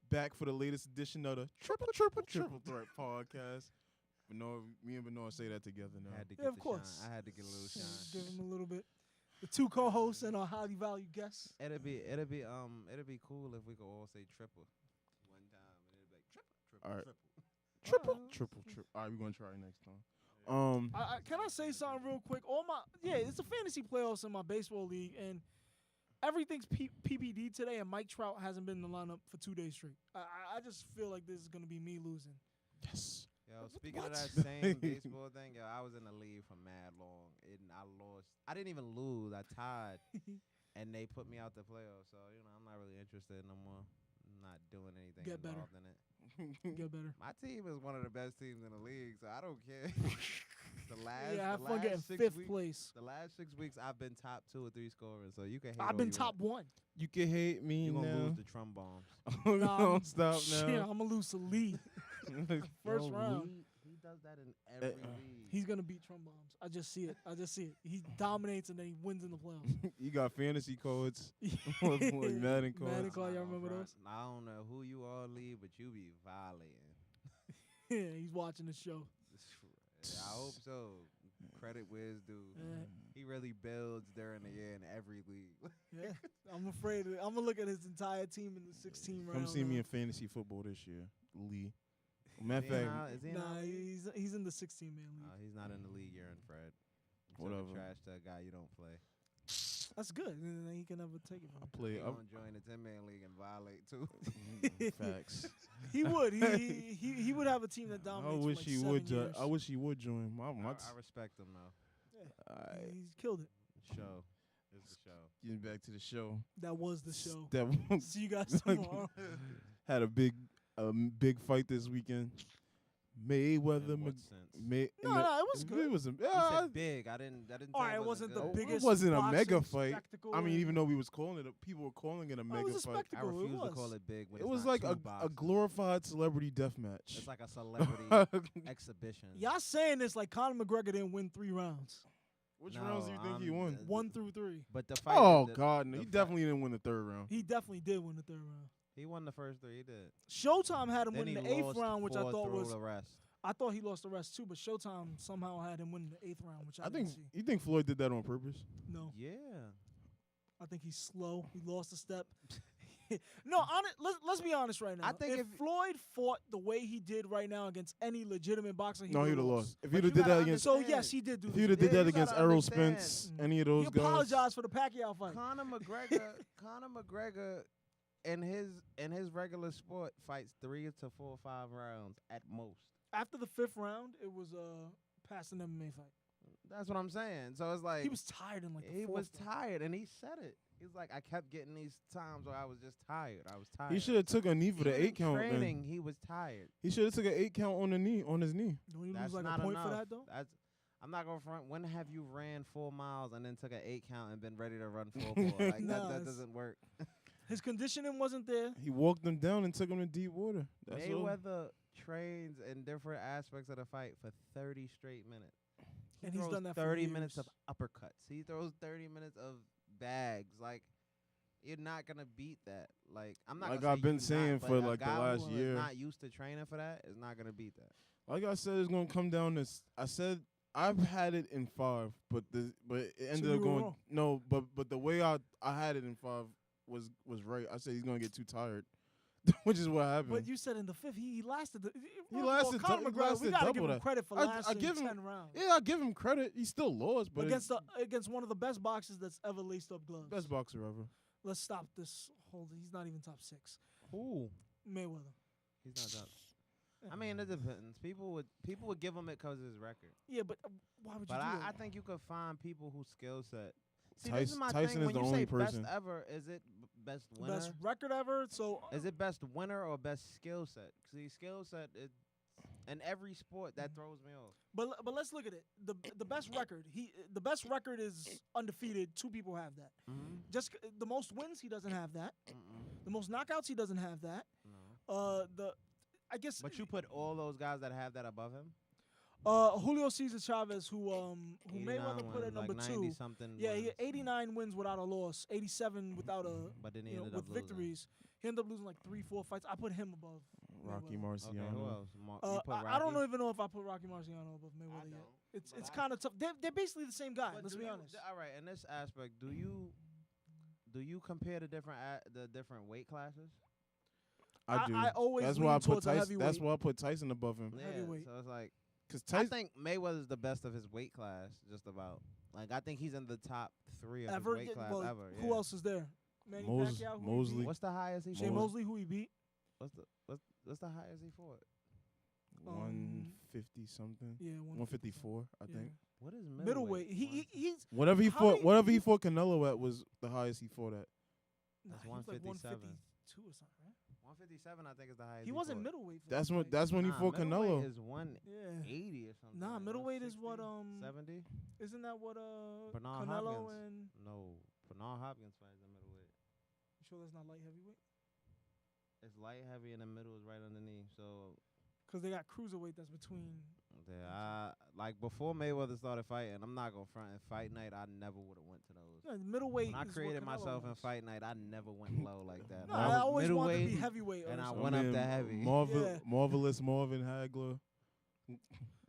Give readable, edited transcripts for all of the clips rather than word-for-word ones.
back for the latest edition of the Triple Threat podcast. Me and Benoit say that together now. I had to get of course. shine. I had to get a little shine. Give him a little bit. The two co-hosts and our highly valued guests. It'd be cool if we could all say triple one time, and it'd be like triple. All right. Triple. All right, we're gonna try it next time. Can I say something real quick? It's a fantasy playoffs in my baseball league, and everything's PPD today, and Mike Trout hasn't been in the lineup for 2 days straight. I just feel like this is gonna be me losing. Yes. Yo, speaking of that same baseball thing, yo, I was in the league for mad long, and I lost. I didn't even lose. I tied, and they put me out the playoffs. So I'm not really interested no more. I'm not doing anything involved in it. Get better. My team is one of the best teams in the league, so I don't care. Have fun getting fifth place. The last 6 weeks, I've been top 2 or 3 scoring, so you can hate. I've been top 1. You can hate me You're now. going to lose the trombones. Don't stop now. Yeah, I'm going to lose to Lee. First round. He does that in every league. He's going to beat trombones. I just see it. He dominates and then he wins in the playoffs. You got fantasy codes. Like Madden codes. Madden code, y'all remember those? I don't know who you all lead, but you be violating. Yeah, he's watching the show. I hope so. Credit where it's due. He really builds during the year in every league. Yeah, I'm afraid. I'm going to look at his entire team in the 16 round. Come see me in fantasy football this year, Lee. Matter of fact, he's in the 16-man league. He's not in the league you're in, Fred. Whatever. Trash that guy you don't play. That's good. And then he can never take it from you. He don't join the 10-man league and violate too. Facts. He would. He would have a team that dominates. I wish he would. Years. I wish he would join. I respect him though. Yeah. He's killed it. Show. It's the show. Getting back to the show. That was the show. See you guys like, tomorrow. Had a big fight this weekend. Mayweather. No, it was good. It was you said big. I didn't. All right, it wasn't the biggest. It wasn't a mega fight. Spectacle. I mean, even though we was calling it, people were calling it a mega it was a fight. spectacle. I refuse to call it big. When it was like a glorified celebrity death match. It's like a celebrity exhibition. Y'all saying this like Conor McGregor didn't win 3 rounds. Which rounds do you think he won? 1 through 3. But the fight. He definitely didn't win the 3rd round. He definitely did win the 3rd round. He won the first 3. He did. Showtime had him Then winning the he 8th round, which I thought was. The rest. I thought he lost the rest too, but Showtime somehow had him winning the 8th round, which I didn't see. You think Floyd did that on purpose? No. Yeah. I think he's slow. He lost a step. No, let's be honest right now. I think if Floyd fought the way he did right now against any legitimate boxer, he would have lost. If he'd have did that against, yes, he did do. If he'd have did that against Errol Spence, any of those he guys, apologized for the Pacquiao fight. Conor McGregor, in his regular sport fights 3 to 4 or 5 rounds at most. After the 5th round, it was past an MMA fight. That's what I'm saying. So it's like he was tired in he was tired, and he said it. He's like, I kept getting these times where I was just tired. I was tired. He should have took a knee for the 8 count. Training, he was tired. He should have took an 8 count on his knee. Don't you lose like a point for that though? I'm not going front. When have you ran 4 miles and then took an 8 count and been ready to run 4 more? Like that doesn't work. His conditioning wasn't there. He walked them down and took them to deep water. Mayweather trains in different aspects of the fight for 30 straight minutes. And he's done that for 30 years. minutes of uppercuts. He throws 30 minutes of bags. Like, you're not going to beat that. Like, I'm not. Like I've been saying for like the last year. Not used to training for that is not going to beat that. Like I said, it's going to come down to. I said I've had it in 5, but it ended up going wrong. No. But the way I had it in 5 was right. I said he's going to get too tired. Which is what happened. But you said in the 5th, he lasted. He lasted. Conor McGregor, we gotta give him credit for lasting 10 rounds. Yeah, I give him credit. He still lost, but against one of the best boxers that's ever laced up gloves. Best boxer ever. Let's stop this. He's not even top 6. Who? Mayweather. He's not top. I mean, it depends. People would give him it because of his record. Yeah, but why would you do that? that? I think you could find people whose skill set. See, Tyson, this is my Tyson thing. is When the you only say person. Best ever, is it best winner? Best record ever. So is it best winner or best skill set? See, skill set in every sport that throws me off. But let's look at it. The best record. The best record is undefeated. 2 people have that. Mm-hmm. Just the most wins, he doesn't have that. The most knockouts, he doesn't have that. No. I guess. But you put all those guys that have that above him. Julio Cesar Chavez, who Mayweather put at number 2. Something yeah, he had 89 wins without a loss, 87 without a. But then he ended with up victories. He ended up losing like 3-4 fights. I put him above Rocky Mayweather. Okay, who Marciano. else? You put I don't Rocky? even know if I put Rocky Marciano above Mayweather yet. don't, It's kind of tough. They're basically the same guy. But Let's do be you- honest. All right, in this aspect, do you compare the different weight classes? I do. I always that's lean why I put towards a Tyson. heavyweight. That's why I put Tyson above him. Yeah, Heavyweight. so it's like Cause I Tyson. think Mayweather's the best of his weight class, just about. Like I think he's in the top 3 of his weight class Well, ever. who yeah. else is there? Manny Mos- Pacquiao, who he Mosley. beat? What's the highest he Shane fought? Mosley, who he beat? What's the highest he fought? 150 something. Yeah, 154, I yeah. think. What is Middleweight. He's Whatever he How fought, many- whatever he fought Canelo at was the highest he fought at. That's he was like 157. 152 or something, right? 157, I think, is the highest. He wasn't fought. middleweight. For That's that when fight. that's when he Nah, fought middleweight Canelo. is 180 Yeah. or something. Nah, like middleweight is what 70. Isn't that what Bernard Canelo Hopkins. and No, Bernard Hopkins fights in middleweight. you sure that's not light heavyweight? It's light heavy in the middle, is right underneath. So Because they got cruiserweight that's between. yeah, like before Mayweather started fighting, I'm not gonna front. In fight night, I never would have went to those. Yeah, middleweight. When I is created what Canelo myself in was. fight night, I never went low like that. No, I always wanted to be middleweight, heavyweight. and I also. went up to heavy. Yeah. Marvelous Marvin Hagler.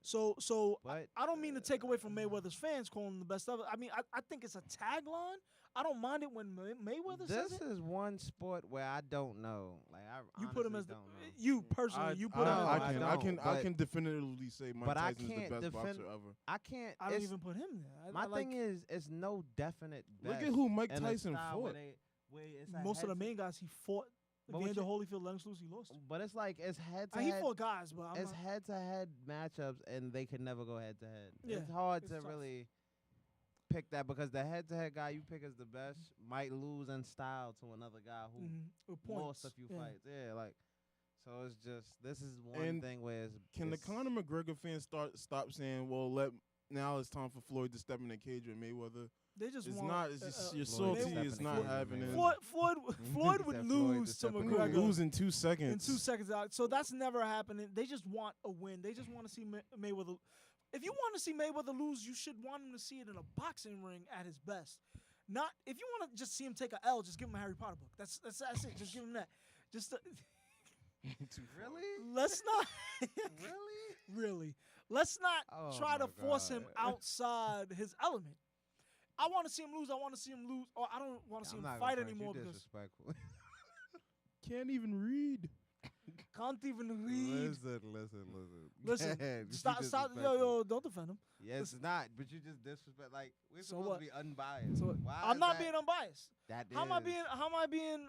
So But I don't mean to take away from Mayweather's fans calling him the best ever. I mean, I think it's a tagline. I don't mind it when Mayweather says this it. is one sport where I don't know. Like I You put him honestly as the don't know. you personally. You put him. No, as I the- don't, I but- can definitively say Mike but I Tyson's the can't best defend- boxer ever. I can't. I don't it's- even put him there. My I like, thing is, it's no definite. Look best at who Mike in a Tyson style where fought. where it's a most of the head- main guys he fought. But what Evander you- Holyfield, Lennox Lewis, he lost. But it's like it's head to He head. fought guys, but I'm It's not. head to head matchups, and they can never go head to head. Yeah, It's hard it's to tough. really pick that because the head to head guy you pick as the best might lose in style to another guy who With lost points. a few yeah. fights. Yeah, like so it's just this is one And thing where Can the it's- Conor McGregor fans stop saying, "Well, now it's time for Floyd to step in the cage with Mayweather"? They just It's want. not. It's just your Floyd salty stepping is in not the cage having with it. Mayweather. Floyd would Floyd to lose to step in the McGregor Lose in 2 seconds. in 2 seconds out. So that's never happening. They just want a win. They just want to see Mayweather. If you want to see Mayweather lose, you should want him to see it in a boxing ring at his best. Not if you want to just see him take a L, just give him a Harry Potter book. That's it. Just give him that. Just really, let's not really. really. Let's not Oh try to my force him God. outside his element. I want to see him lose. I want to see him lose. Or I don't want to see I'm him not fight gonna front, anymore you because disrespectful. Can't even read. can't even read. Listen. Listen, Man, you stop, disrespectful. yo, don't defend him. Yeah, it's not, but you just disrespect. Like we're So supposed what? to be unbiased. So Why I'm is not that- being unbiased. That How am I is- being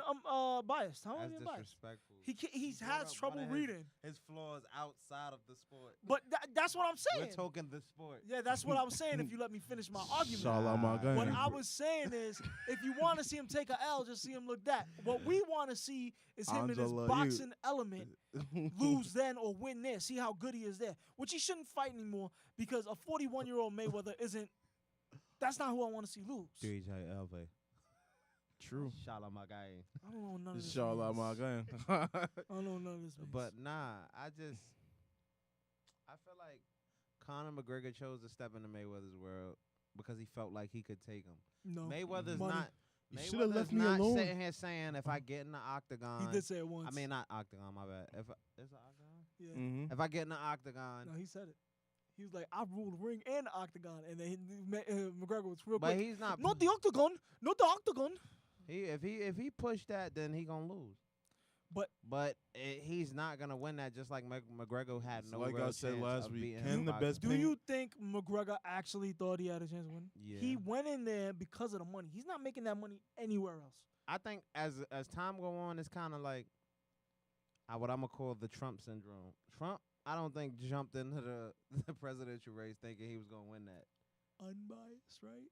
biased? How am I That's being biased? disrespectful. He brought has up trouble one of reading, His flaws outside of the sport. but that's what I'm saying. We're talking the sport. Yeah, that's what I was saying. If you let me finish my argument. Shalom Nah. Again. What I was saying is, if you want to see him take a L, just see him look that. What we want to see is him in his Angela, you- boxing element lose then or win there. See how good he is there. Which he shouldn't fight anymore because a 41-year-old Mayweather isn't. That's not who I want to see lose. DJ Elvey. True. Shalom my guy. I don't know none of this. Shalom means. Again. I don't know none of this. means. But nah, I feel like Conor McGregor chose to step into Mayweather's world because he felt like he could take him. no, Mayweather's Money. not. You should have Mayweather's left me not alone. sitting here saying if I get in the octagon. He did say it once. I mean, not octagon. My bad. If it's an octagon. yeah. Mm-hmm. If I get in the octagon, No, he said it. He was like, I rule the ring and the octagon, and then McGregor was real but quick. he's not. Not the octagon, not the octagon. If he pushed that, then he gonna lose. But He's not gonna win that. Just like McGregor had no. like real I said chance last of week, beating can him the by- best do Ping- you think McGregor actually thought he had a chance of winning? Yeah. He went in there because of the money. He's not making that money anywhere else. I think as time go on, it's kind of like what I'm gonna call the Trump syndrome. Trump, I don't think jumped into the presidential race thinking he was gonna win that. Unbiased, right?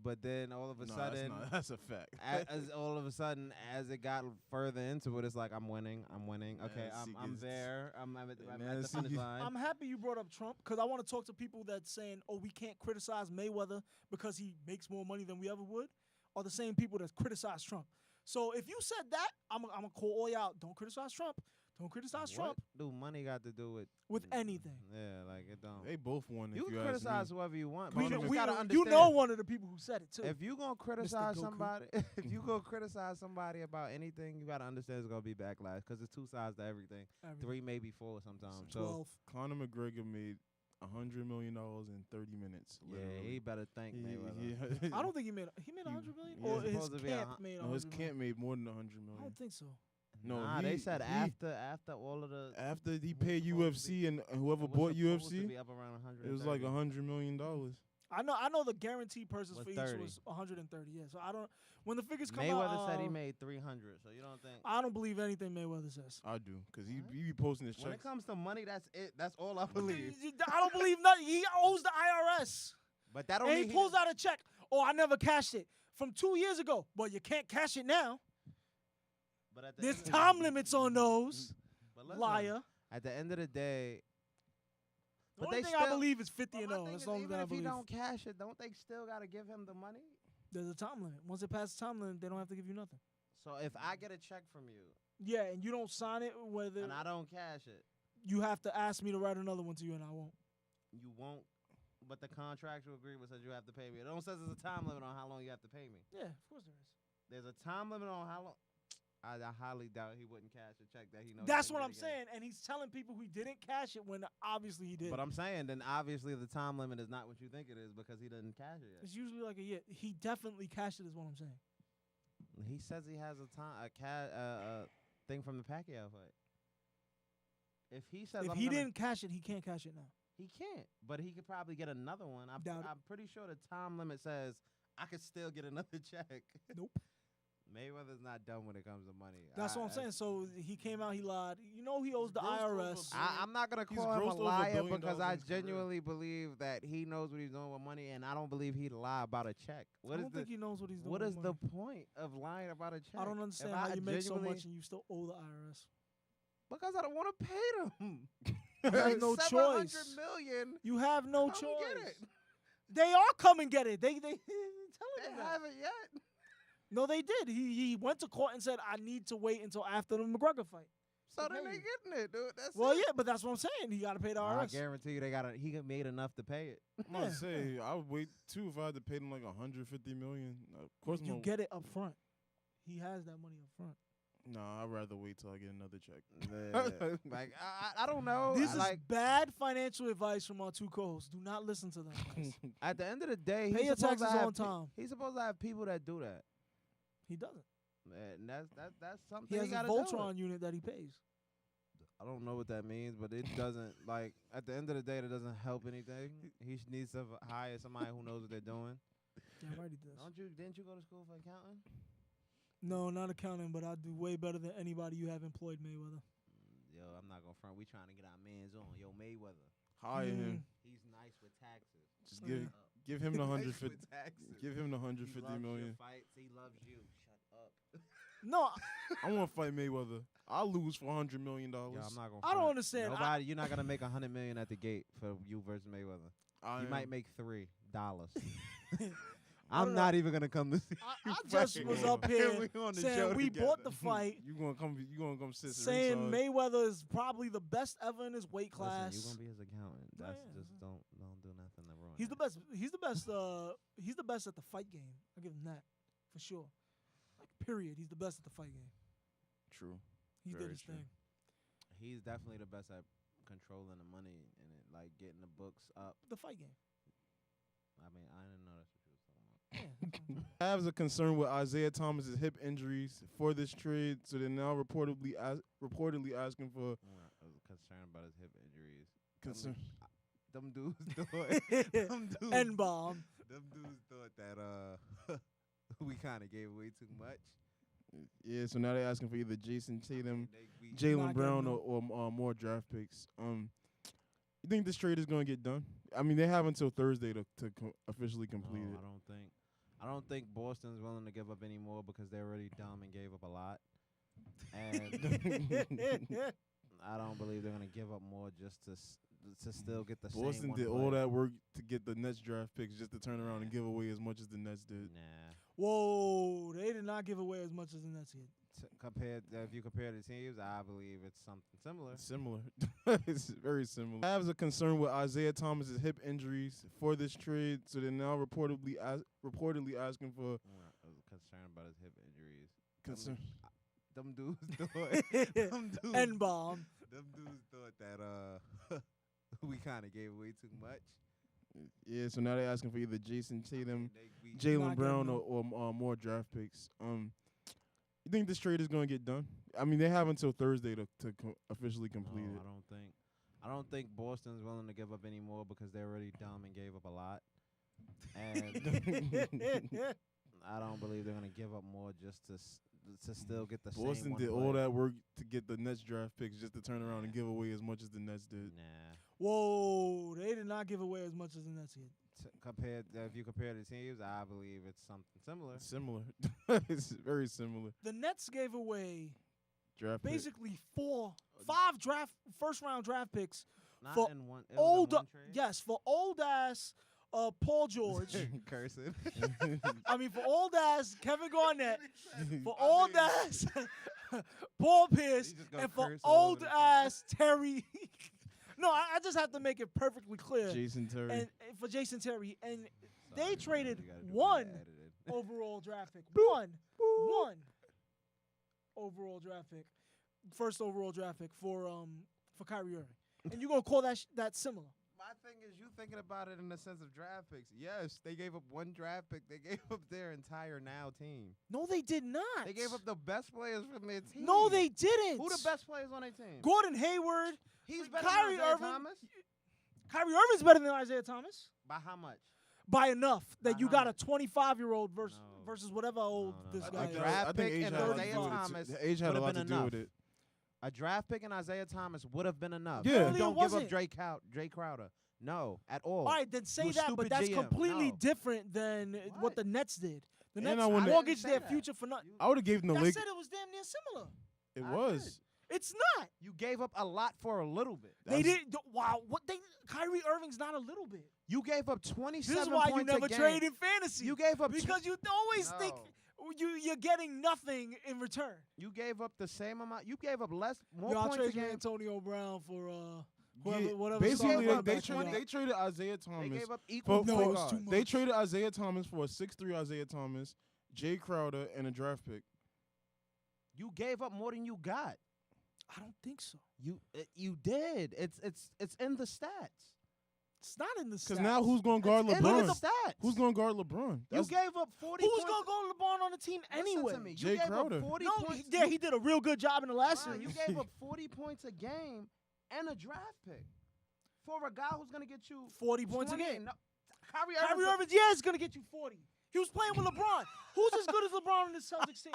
But then all of a No, sudden, that's a fact. as all of a sudden, as it got further into it, it's like I'm winning. Okay, Man, I'm see, there. I'm at man, the see, finish line. I'm happy you brought up Trump because I want to talk to people that's saying, oh, we can't criticize Mayweather because he makes more money than we ever would, are the same people that criticize Trump. So if you said that, I'm going to call all y'all out. Don't criticize Trump. Don't criticize What Trump do money got to do with anything. Yeah, like it don't. They both won. You if can you criticize ask me. whoever you want. We But know, you we, gotta you understand. know one of the people who said it too. If you gonna criticize Goku. somebody, if you gonna criticize somebody about anything, you gotta understand it's gonna be backlash because there's two sides to everything. Everything. 3, maybe 4 sometimes. 12. Conor McGregor made $100 million in 30 minutes. So yeah, Literally. he better thank Mayweather. I don't think he made 100 million, yeah. or He's his supposed to be camp made 100 No, his million. camp made more than 100 I million. don't think so. No, nah, they said after all of the after he was paid supposed to UFC and whoever it was bought supposed to UFC, be up around 100. it was like $100 million. I know the guaranteed purses Was for each 30. was 130. Yeah, so I don't. When the figures come Mayweather out, said he made 300. So you don't think? I don't believe anything Mayweather says. I do, because he be posting his When it checks. comes to money, that's it. That's all I believe. I don't believe nothing. He owes the IRS, But that don't and he mean pulls out a check. Oh, I never cashed it from 2 years ago. Well, you can't cash it now. But at the There's end of time limits on those. But listen, Liar. At the end of the day, The but only they thing I still- believe is 50 but and my 0. thing That's is, the only even thing I if he believe. don't cash it, don't they still gotta give him the money? There's a time limit. Once it passes time limit, they don't have to give you nothing. So if I get a check from you Yeah, and you don't sign it, whether and I don't cash it, you have to ask me to write another one to you, and I won't. you won't. But the contractual agreement says you have to pay me. It don't says there's a time limit on how long you have to pay me. Yeah, of course there is. There's a time limit on how long. I highly doubt he wouldn't cash a check that he knows. That's he what didn't I'm get. saying, and he's telling people he didn't cash it when obviously he did. But I'm saying then obviously the time limit is not what you think it is because he didn't cash it yet. It's usually like a year. He definitely cashed it, is what I'm saying. He says he has a thing from the Pacquiao fight. If he says If I'm he gonna- didn't cash it, he can't cash it now. he can't. But he could probably get another one. Doubt it. I'm pretty sure the time limit says I could still get another check. Nope. Mayweather's not dumb when it comes to money. That's what I'm saying. So he came out, he lied. You know he owes the grossed over IRS. I'm not gonna He's call him a grossed over $1 liar billion because in I his career. genuinely believe that he knows what he's doing with money, and I don't believe he'd lie about a check. I don't think he knows what he's doing. What with is money. the point of lying about a check? I don't understand If how I you make so genuinely- much and you still owe the IRS. Because I don't want to pay them. You have no choice. $700 million. You have no Come choice. get it. They are come and get it. They telling They him that. haven't yet. No, they did. He went to court and said, I need to wait until after the McGregor fight. So to then pay they you. getting it, dude. That's Well, it. yeah, but that's what I'm saying. He got to pay the I IRS. guarantee you, he made enough to pay it. I'm about to say, I would wait too if I had to pay them like $150 million. Of course, You get it up front. He has that money up front. Nah, I'd rather wait till I get another check. Like I don't know. This like is bad financial advice from our two co-hosts. Do not listen to them. guys. at the end of the day, Pay he's your supposed to taxes have on time. He's supposed to have people that do that. He doesn't. And that's something He has a gotta do. Voltron unit that he pays. I don't know what that means, but it doesn't like at the end of the day, that doesn't help anything. He needs to hire somebody who knows what they're doing. Yeah, right, he does. Didn't you go to school for accounting? No, not accounting, but I do way better than anybody you have employed, Mayweather. Yo, I'm not gonna front. We trying to get our mans on. Yo, Mayweather. Hire him. He's nice with taxes. Just Yeah. give him the Nice 150. with taxes. Give him the He 150 loves your million. fights. He loves you. Shut up. No, I want to fight Mayweather. I'll lose for $100 million. Yo, I'm not gonna. I don't front. understand. Nobody, you're not gonna make $100 million at the gate for you versus Mayweather. I You am. might make $3. I don't I'm know. not even gonna come to see. I just was up here We on the saying show we bought the together. fight, You gonna come? You gonna come sit? saying ringside. Mayweather is probably the best ever in his weight class. Listen, you're gonna be his accountant. That's Yeah. just don't do nothing to ruin. He's the it. best. He's the best. He's the best at the fight game. I give him that for sure. Like period. He's the best at the fight game. True. He Very did his true. thing. He's definitely the best at controlling the money and it, like getting the books up. The fight game. I mean, I didn't know that's what you was talking about. Yeah. Cavs are concerned with Isaiah Thomas's hip injuries for this trade, so they're now reportedly asking for I was concerned about his hip injuries. concern. Them dudes thought. them dudes, N-bomb. them dudes thought that we kind of gave away too much. Yeah, so now they're asking for either Jason Tatum, We Jalen Not Brown, getting or more draft picks. You think this trade is going to get done? I mean, they have until Thursday to officially complete No, it. I don't think Boston's willing to give up any more because they're already dumb and gave up a lot. And I don't believe they're gonna give up more just to still get the same. Boston one did player. all that work to get the Nets draft picks just to turn around and give away as much as the Nets did. Nah, Whoa, they did not give away as much as the Nets did. If you compare the teams, I believe it's something similar. Similar. It's very similar. Cavs are concerned with Isaiah Thomas's hip injuries for this trade, so they're now reportedly asking for. I'm concerned about his hip injuries. Concern. Them dudes thought. N-bomb. Them dudes thought that we kind of gave away too much. Yeah, so now they're asking for either Jason Tatum, Not Jaylen Brown, getting or more draft picks. You think this trade is going to get done? I mean, they have until Thursday to officially complete it. I don't think Boston's willing to give up any more because they're already dumb and gave up a lot. And I don't believe they're going to give up more just to still get the same. Boston did all that work to get the Nets draft picks just to turn around and give away as much as the Nets did. Nah. Whoa, they did not give away as much as the Nets did. If you compare the teams, I believe it's something similar. Similar. It's very similar. The Nets gave away Draft pick. basically 5 first round draft picks Not for in one. old, one trade? yes, for old ass Paul George. Cursing. I mean, for old ass Kevin Garnett, for old ass Paul Pierce, and for old ass Terry. No, I just have to make it perfectly clear. Jason Terry. And for Jason Terry, and Sorry, they traded you gotta do one that edited. overall draft pick. One overall draft pick, first overall draft pick for Kyrie Irving. And you're gonna call that similar? My thing is, you thinking about it in the sense of draft picks. Yes, they gave up one draft pick. They gave up their entire now team. No, they did not. They gave up the best players from their team. No, they didn't. Who the best players on their team? Gordon Hayward. He's better Kyrie than Isaiah Irving. Thomas. Kyrie Irving's better than Isaiah Thomas. By how much? By enough that By you how got much? a 25-year-old versus No. versus whatever old No. this A guy is. draft pick age and had a lot to Isaiah do with it. Thomas The age had a would've lot been to do with enough. it. A draft pick and Isaiah Thomas would have been enough. Yeah. You Really, don't it give wasn't. up Jay Crowder. No, at all. All right, then say You that, but stupid that's GM. completely No. different than what What? the Nets did. The And Nets I wouldn't- mortgaged I their didn't say future for nothing. I would have gave them the I Lakers. said it was damn near similar. It I was. It's not. You gave up a lot for a little bit. They didn't. Wow. Kyrie Irving's not a little bit. You gave up 27 This is why points you never a game. trade in fantasy. You gave up because you always think you're getting nothing in return. You gave up the same amount. You gave up more I'll points a trade you game. Antonio Brown for Yeah, whatever. basically, star they quarterback you got. they traded Isaiah They Thomas. gave up equal No, point it was guards. too much. They traded Isaiah Thomas for a 6'3" Isaiah Thomas, Jay Crowder, and a draft pick. You gave up more than you got. I don't think so. You did. It's in the stats. It's not in the stats. Because now who's going to guard It's in the LeBron? stats. Who's going to guard LeBron? You gave up 40 Who's points. gonna go LeBron on the team anyway? Listen to me. You Jay gave Crowder. up 40 No, points. he did a real good job in the last Brian, series. you gave up 40 points a game and a draft pick for a guy who's going to get you 40 points a 20. game. No, Kyrie Kyrie Irving. Irving, yeah, is gonna get you 40. He was playing with LeBron. Who's as good as LeBron on this Celtics team?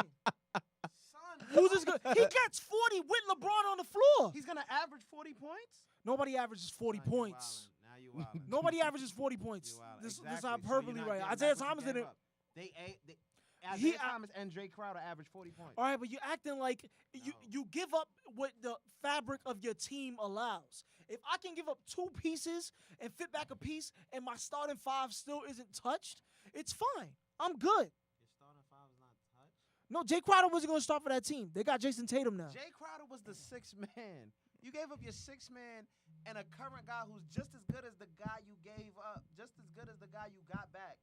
Son, Who's as good? He gets 40 with LeBron on the floor. he's going to average 40 points? Nobody averages 40 Son, you points. wildin'. Now you wildin'. Nobody averages 40 points. You wildin'. This Exactly. is So hyperbole you're not right. getting Isaiah back what Thomas you gave didn't. up. Isaiah He- Thomas and Jay Crowder averaged 40 points. All right, but you're acting like No. you give up what the fabric of your team allows. If I can give up 2 pieces and fit back a piece and my starting 5 still isn't touched, it's fine. I'm good. Your starting 5 is not touched? No, Jay Crowder wasn't going to start for that team. They got Jason Tatum now. Jay Crowder was the 6th man. You gave up your 6th man and a current guy who's just as good as the guy you gave up, just as good as the guy you got back.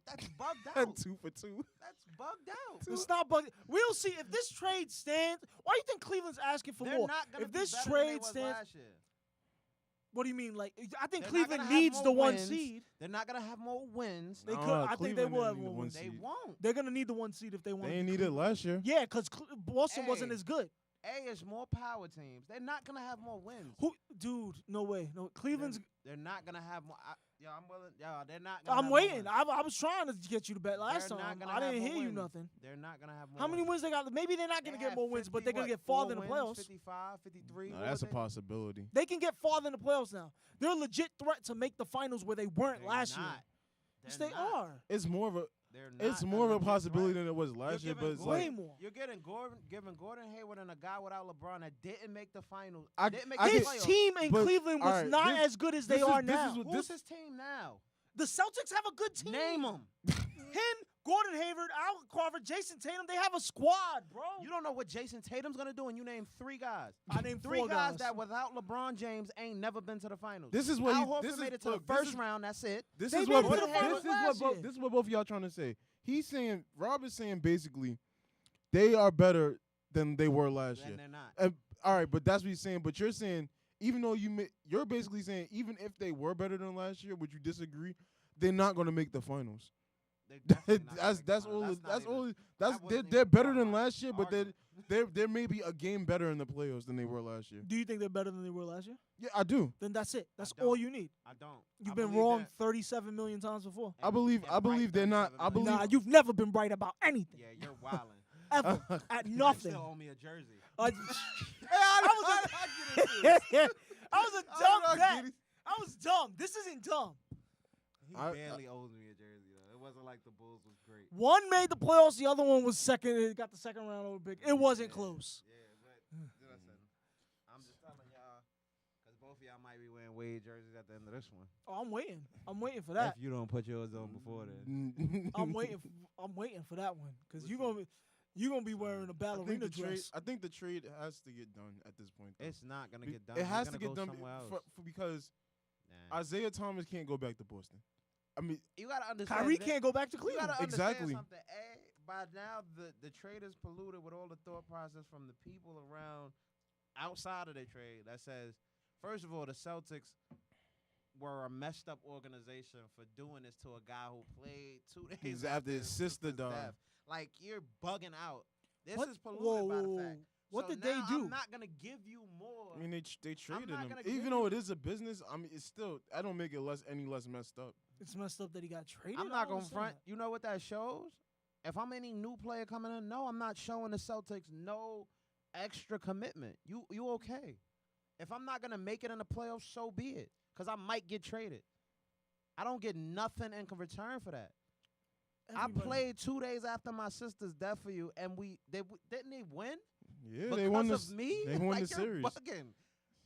That's bugged out. 2 for 2. That's bugged out. It's not bug. We'll see if this trade stands. Why do you think Cleveland's asking for They're more? not gonna If be this better than they trade was stands, last year. what do you mean? Like, I think They're not Cleveland gonna have needs more the 1 wins. seed. They're not gonna have more wins. They could. I think they will have Cleveland more didn't need wins. the 1 They seed. won't. They're gonna need the 1 seed if they want. They ain't need it last year. Yeah, because Boston wasn't Hey. as good. It's more power teams. They're not gonna have more wins. Dude, no way. No, Cleveland's. They're not gonna have more. I'm willing. They're not. Gonna I'm have waiting. More I was trying to get you to bet last They're not time. gonna I have didn't more hear you wins. nothing. They're not gonna have more. How many wins they got? Maybe they're not They gonna get had more wins, but 50, they're gonna what, get 4 farther in the wins, playoffs. 55, 53. No, what that's a was it? possibility. They can get farther in the playoffs now. They're a legit threat to make the finals where they weren't They're last year. not. Yes, They're they not. are. It's more of a They're not it's more of a legit possibility threat. than it was last year, You're but giving it's Way like more. You're giving Gordon Hayward and a guy without LeBron that didn't make the finals. I- didn't make I the get- This playoffs. team in But, Cleveland was alright, not this- as good as they this is- are this is now. what- Who's his team now? The Celtics have a good team. Name them. Him, Gordon Hayward, Al Crawford, Jason Tatum, they have a squad, bro. You don't know what Jason Tatum's going to do, and you name 3 guys. I named 3 4 guys that without LeBron James ain't never been to the finals. This is what Al Horford made it to the first round. That's it. This They is made what it to the finals last year. this is what both of y'all trying to say. He's saying Rob is saying basically they are better than they were last year. And they're not. All right, but that's what he's saying. But you're saying even though you're basically saying even if they were better than last year, would you disagree? They're not going to make the finals. They're better than last year, but they're maybe a game better in the playoffs than they were last year. Do you think they're better than they were last year? Yeah, I do. Then that's it. That's all you need. I don't. You've been wrong 37 million times before. I believe they're not. I believe Nah, you've never been right about anything. Yeah, you're wilding. Ever. At You nothing. still owe me a jersey. I was a dumb bet. I was dumb. This isn't dumb. He barely owes me a jersey, though. It wasn't like the Bulls was great. One made the playoffs. The other one was second. It got the second round over pick. It wasn't close. Yeah, but listen, I'm just telling y'all, because both of y'all might be wearing Wade jerseys at the end of this one. Oh, I'm waiting. I'm waiting for that. If you don't put yours on before then. I'm waiting for that one because you're gonna be wearing a ballerina dress. I think the trade has to get done at this point. Though. It's not gonna get done. It has They're to gonna get go done somewhere else. because Nah. Isaiah Thomas can't go back to Boston. I mean, You gotta understand. Kyrie that- can't go back to You Cleveland. gotta Exactly. understand something. By now, the trade is polluted with all the thought process from the people around outside of the trade that says, first of all, the Celtics were a messed up organization for doing this to a guy who played 2 days He's after his sister sister's died. death. Like, you're bugging out. This What? is polluted by the fact. What So did they now do? I'm not gonna give you more. I mean, they traded not him. gonna give Even you- though it is a business, I mean, it's still. I don't make it any less messed up. It's messed up that he got traded. I'm I not don't gonna understand front. that. You know what that shows? If I'm any new player coming in, no, I'm not showing the Celtics no extra commitment. You okay? If I'm not gonna make it in the playoffs, so be it. Cause I might get traded. I don't get nothing in return for that. Everybody- I played 2 days after my sister's death for you, and didn't they win? Yeah, Because they won of the me. They won like, the you're series. Bugging.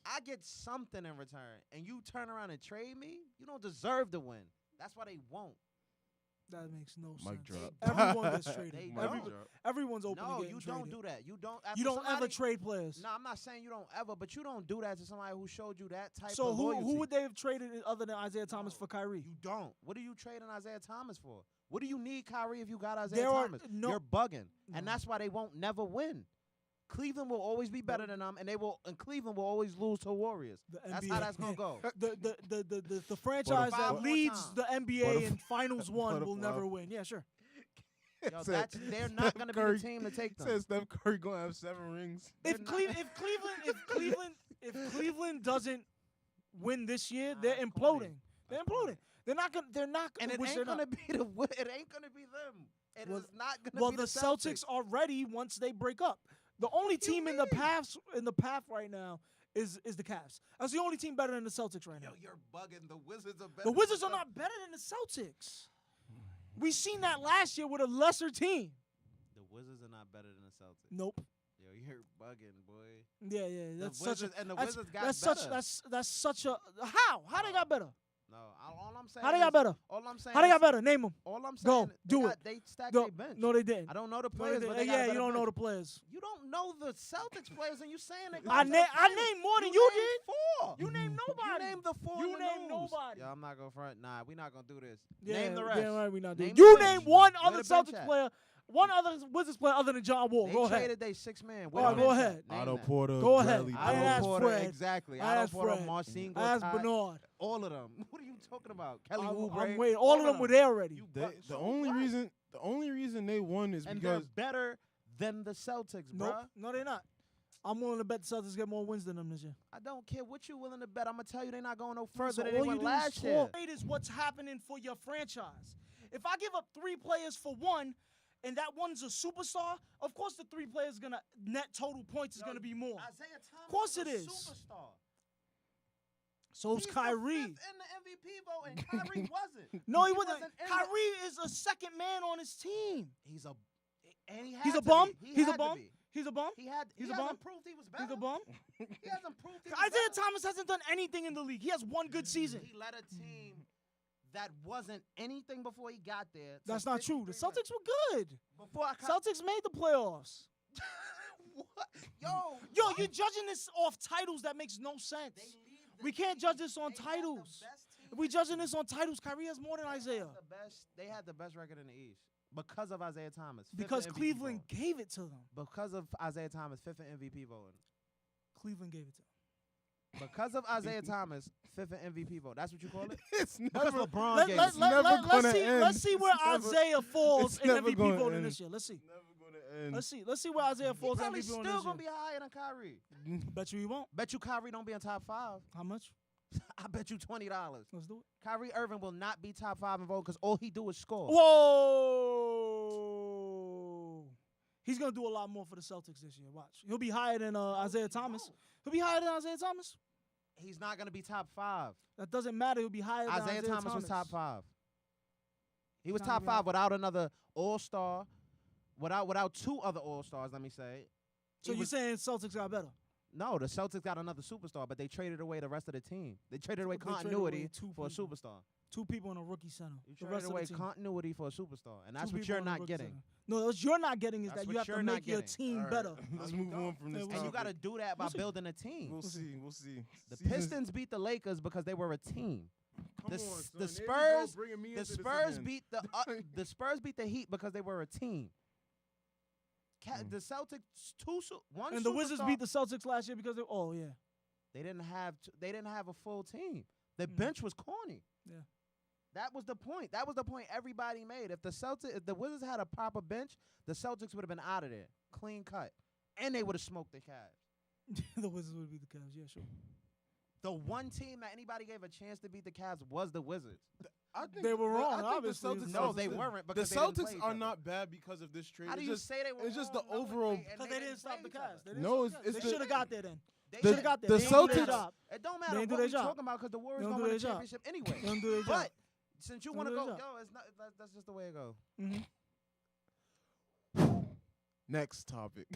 I get something in return, and you turn around and trade me. You don't deserve to win. That's why they won't. That makes no Mic sense. drop. Everyone gets They traded. don't. Everyone's open to No, getting you traded. don't do that. You don't. You don't ever trade players. No, I'm not saying you don't ever, but you don't do that to somebody who showed you that type So of loyalty. who would they have traded other than Isaiah Thomas for Kyrie? You don't. What are you trading Isaiah Thomas for? What do you need Kyrie if you got Isaiah There are Thomas? no- You're bugging, No. and that's why they won't never win. Cleveland will always be better than them, and Cleveland will always lose to Warriors. The That's NBA. how that's gonna go. The franchise Five that more leads times. the NBA But in Finals one will butterfly. never win. Yeah, sure. Yo, Said they're not gonna be the team to take them. Says Steph Curry gonna have 7 rings. If Cleveland doesn't win this year, they're That's imploding. corny. They're That's imploding. corny. They're not gonna. And it which ain't they're gonna not. be it ain't gonna be them. It Well- is not gonna Well, be the Celtics are ready once they break up. The only What do you team in the mean? path right now is the Cavs. That's the only team better than the Celtics right now. Yo, you're bugging. The Wizards are better. The Wizards than are not better than the Celtics. We seen that last year with a lesser team. The Wizards are not better than the Celtics. Nope. Yo, you're bugging, boy. Yeah. That's such a. Wizards- and the that's, Wizards got that's better. such. That's such a. How they got better? No, all I'm saying. How they got better? All I'm saying. How they got is- better? Name them. All I'm saying. Go, is do it. They stacked Go. their bench. No, they didn't. I don't know the No, they players, but didn't. they got a Yeah, you better don't know the bench. players. You don't know the Celtics players, and you saying they. I named more than you named did. 4. You named nobody. You named the 4. You in the named news. nobody. Yo, I'm not gonna front. Nah, we not gonna do this. Yeah, Name the rest. damn right we not doing. Name You the bench. name one Where other the bench Celtics at? player, one other Wizards player other than John Wall. They Go ahead. traded they 6-man. All right, go ahead. Otto Porter, Go ahead. Bradley I Beal. asked Porter, Fred. exactly. I Otto asked Porter, Fred. Marcin I asked Gortat, Bernard. all of them. What are you talking about? Kelly I'm Oubre. waiting. All of them were there already. You They, buck- the so only what? reason they won is And they're because better than the Celtics, Nope. bruh. No, they're not. I'm willing to bet the Celtics get more wins than them this year. I don't care what you willing to bet. I'm gonna tell you they're not going no So further than all they you went do last is year. talk. Trade is what's happening for your franchise. If I give up 3 players for one, and that one's a superstar, of course the 3 players gonna net total points is gonna be more. Isaiah Thomas Of course is it a is. superstar. So's He's Kyrie. the 5th in the MVP vote, and Kyrie wasn't. No, he wasn't. in the- Kyrie is a second man on his team. He's a and he had He's a to bum. be. He He's a had to bum. be. He's a bum. He had. He's he a bum. hasn't proved he was better. He's a bum. He hasn't proved he was Isaiah better. Thomas hasn't done anything in the league. He has one good season. He led a team that wasn't anything before he got there. That's not true. The Celtics were good. Before Celtics made the playoffs. What? Yo, you're judging this off titles. That makes no sense. We can't judge this on titles. If we judging this on titles, Kyrie has more than Isaiah. They had the best record in the East because of Isaiah Thomas. Because Cleveland gave it to them. Because of Isaiah Thomas, 5th in MVP voting. Cleveland gave it to them. Because of Isaiah Thomas, 5th in MVP vote. That's what you call it? It's Because never. LeBron gave it. Let's see where Isaiah falls in never MVP gonna voting end. this year. Let's see. Never gonna end. Let's see where Isaiah He falls in probably MVP voting still this gonna year. be higher than Kyrie. Bet you he won't. Bet you Kyrie don't be in top 5. How much? I bet you $20. Let's do it. Kyrie Irving will not be top 5 in vote because all he do is score. Whoa! He's gonna do a lot more for the Celtics this year. Watch. He'll be higher than Isaiah Thomas. He'll be higher than Isaiah Thomas. He's not gonna be top 5. That doesn't matter. He'll be higher than Isaiah Isaiah Thomas was top 5. He was Not top even- 5 without another All-Star, without 2 other All-Stars. Let me say. So you're saying Celtics got better? No, the Celtics got another superstar, but they traded away the rest of the team. They traded away They traded continuity away 2 for a people. superstar. 2 people in a rookie center. You The rest traded of away the team. continuity for a superstar, and that's 2 what people you're in a not rookie getting. center. No, what you're not getting is That's that what you have you're to not make your getting. team All right, better. Let's move on from this And And you got to topic. do that by We'll see. building a team. We'll see. We'll see. The Season's- Pistons beat the Lakers because they were a team. Come the on, s- son. the There you go, Spurs- bringing me The into this Spurs again. beat the Spurs beat the Heat because they were a team. The Celtics one And the Wizards superstar- beat the Celtics last year because they. Oh yeah. They didn't have a full team. The Mm. bench was corny. Yeah. That was the point. That was the point everybody made. If the Wizards had a proper bench, the Celtics would have been out of there, clean cut, and they would have smoked the Cavs. The Wizards would beat the Cavs. Yeah, sure. The one team that anybody gave a chance to beat the Cavs was the Wizards. I think They were wrong, I think obviously. The Celtics No, are- they weren't The because they didn't play Celtics each are other. not bad because of this trade. How do It's you just- say they were it's just wrong, the knowing overall- and Because they didn't stop play the each other? Cavs. They didn't No, stop it's- the Cavs. it's They the- should have got there then. They They The- should have got there. the They didn't do their Celtics- job. It don't They matter didn't do what their we job. talking about because the Warriors They don't gonna do win the their job. championship anyway. They don't do their job. But since you Don't want to do go, their job. it's not. That's just the way it goes. Next topic.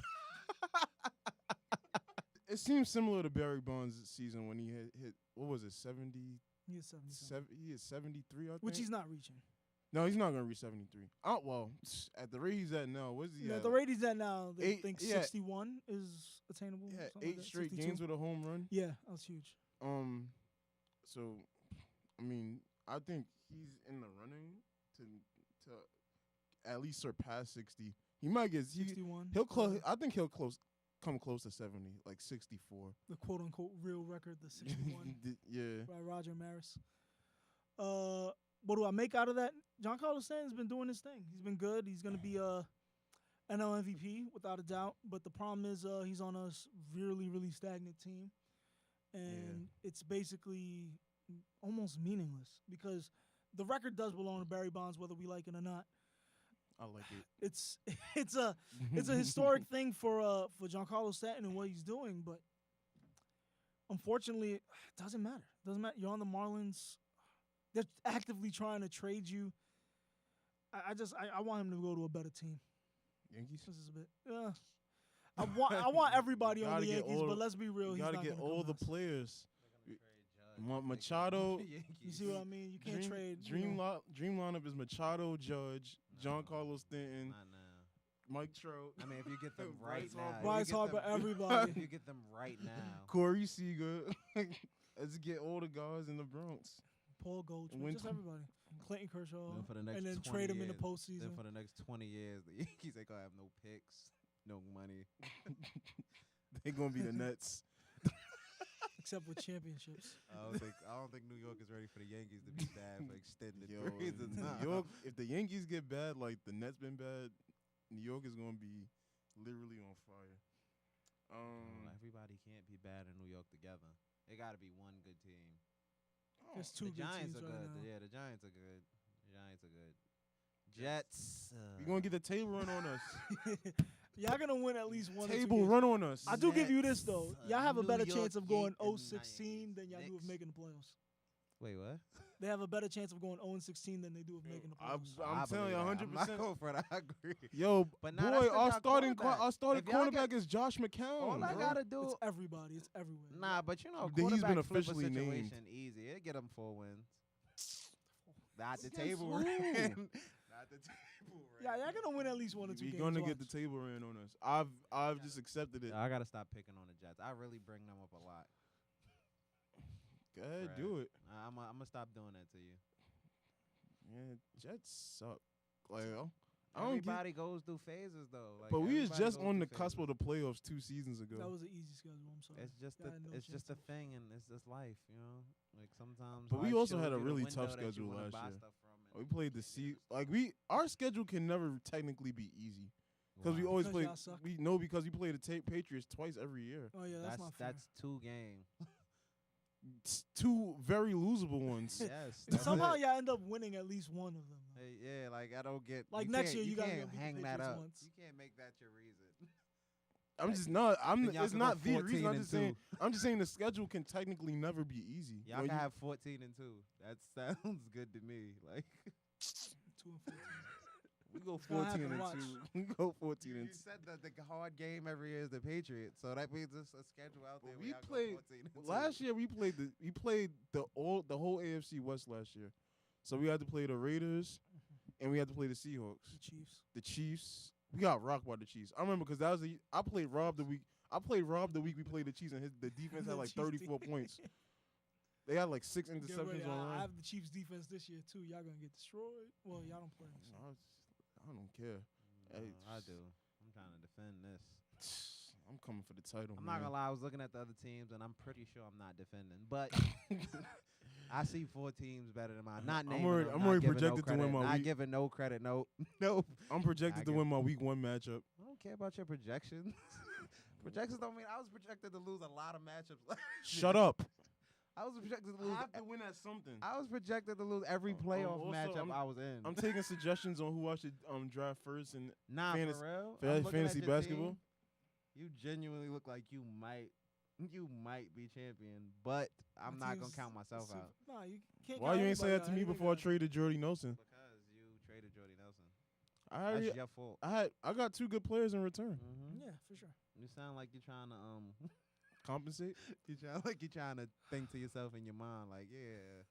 It seems similar to Barry Bonds' season when he hit what was it, 70? He is 77. He is 73, I think. Which he's not reaching. No, he's not gonna reach 73. Well, at the rate he's at now, what's he Yeah, at? the rate he's at now, they Eight- think yeah. 61 is attainable. Yeah, something like 8 that, straight 62. games with a home run. Yeah, that was huge. So, I mean, I think he's in the running to at least surpass 60. He might get 61. he'll close. I think he'll come close to 70, like 64. The quote unquote real record, the 61 Yeah. by Roger Maris. What do I make out of that? Giancarlo Stanton's been doing his thing. He's been good. He's gonna be NL MVP without a doubt. But the problem is he's on a really, really stagnant team, and it's basically almost meaningless because the record does belong to Barry Bonds, whether we like it or not. I like it. It's a historic thing for Giancarlo Stanton and what he's doing, but unfortunately, it doesn't matter. Doesn't matter. You're on the Marlins. They're actively trying to trade you. I want him to go to a better team. Yankees. This is a bit. I want everybody on Gotta the get Yankees, all but the- let's be real. You He's gotta not get gonna all come the us. players. Machado. You see what I mean? You can't trade. Dream lineup is Machado, Judge, Giancarlo Stanton, Not now. Mike Trout, I mean, if you get them right Bryce now, Harper. if you Bryce get Harper, them- everybody. If you get them right now, Corey Seager. Let's get all the guys in the Bronx. Paul Goldschmidt, Win just everybody. Clinton Kershaw, Then for the next and then 20 trade him in the years, postseason. then for the next 20 years, the Yankees ain't gonna have no picks, no money. They gonna be the Nets. Except with championships. I don't think New York is ready for the Yankees to be bad for extended Yo, periods of time. New York. If the Yankees get bad, like the Nets been bad, New York is gonna be literally on fire. Everybody can't be bad in New York together. It got to be one good team. There's two The good Giants teams are right good. now. Yeah, the Giants are good. The Giants are good. Jets. We gonna get the table run on us. Y'all gonna win at least one. or two Table games. run on us. I do give you this Nets, though. Y'all have a New better York chance of going Yankees, 0-16 than y'all do of Knicks. making the playoffs. Wait, what? They have a better chance of going 0-16 than they do of making the playoffs. I'm telling you, 100%. I'm not going for it. I agree. Yo, But boy, now that's 'cause our y'all starting quarterback. If y'all cornerback get- is Josh McCown. All I bro. gotta do. It's everybody. It's everywhere. Nah, but you know, He's been quarterback flip a officially named. situation easy. It get them 4 wins. Not the Against table who? ran. Not the table ran. Yeah, y'all gonna win at least 1 or 2 games. We're gonna get the watch. table ran on us. I've just accepted it. I gotta stop picking on the Jets. I really bring them up a lot. Go ahead, Right. do it. I'm gonna stop doing that to you. Yeah, Jets suck. Like, I don't get. Everybody goes through phases though. Like, But we was everybody just goes on the through cusp phases. of the playoffs 2 seasons ago. That was an easy schedule. I'm sorry. It's just Y'all had no it's just a chance. thing, and it's just life, you know. Like sometimes. But we life also shows had a you the really window tough that you schedule wanna last buy year. stuff from, and We played the you can't C. get it. Like our schedule can never technically be easy because we Wow. always Because play. y'all suck. We know because we play the Patriots twice every year. Oh yeah, that's not fair. That's 2 games. It's 2 very losable ones. Yes. And that's somehow it. y'all end up winning at least one of them. Hey, yeah, like I don't get. Like you next can't- year, you gotta can't go beat the hang that Patriots up. once. You can't make that your reason. I'm just not. Then y'all It's can go not the 14 reason. I'm and just saying. 2. I'm just saying the schedule can technically never be easy. Y'all When can you- have 14 and 2. That sounds good to me. Like 2 and 14. we go gonna 14 happen, and watch. 2. We go 14 you and 2. said that the hard game every year is the Patriots, so that means it's a schedule out there. But where we y'all go played 14 and 2. last year. We played the whole AFC West last year. So we had to play the Raiders, and we had to play the Seahawks, The Chiefs. the Chiefs. We got rocked by the Chiefs. I remember because that was I played Rob the week. I played Rob the week we played the Chiefs, and the defense had The like Chiefs 34 points. They had like 6 Get ready. interceptions on I run. have the Chiefs defense this year too. Y'all gonna get destroyed. Well, y'all don't play. So. I don't care. Hey, I do. I'm trying to defend this. I'm coming for the title. I'm man. not gonna lie. I was looking at the other teams, and I'm pretty sure I'm not defending. But I see 4 teams better than mine. Not naming them, I'm not already giving projected no to win credit, my not week. giving no credit. No, no. I'm projected to I win my week 1 matchup. I don't care about your projections. Projections don't mean I was projected to lose a lot of matchups. last Shut year. up. I was projected to lose. I have to win at something. I was projected to lose every playoff also, matchup I was in. I'm taking suggestions on who I should Nah, draft first and for fantasy- real. for I'm looking at fantasy your basketball. team. You genuinely look like you might be champion, but I'm My not gonna team's count myself super- out Nah, you can't. Why count you ain't say anybody that to out. me Anybody before I got- traded Jordy Nelson? because you traded Jordy Nelson. I That's your fault. I got 2 good players in return. Mm-hmm. Yeah, for sure. You sound like you're trying to Compensate. you sound like you're trying to think to yourself in your mind like, yeah,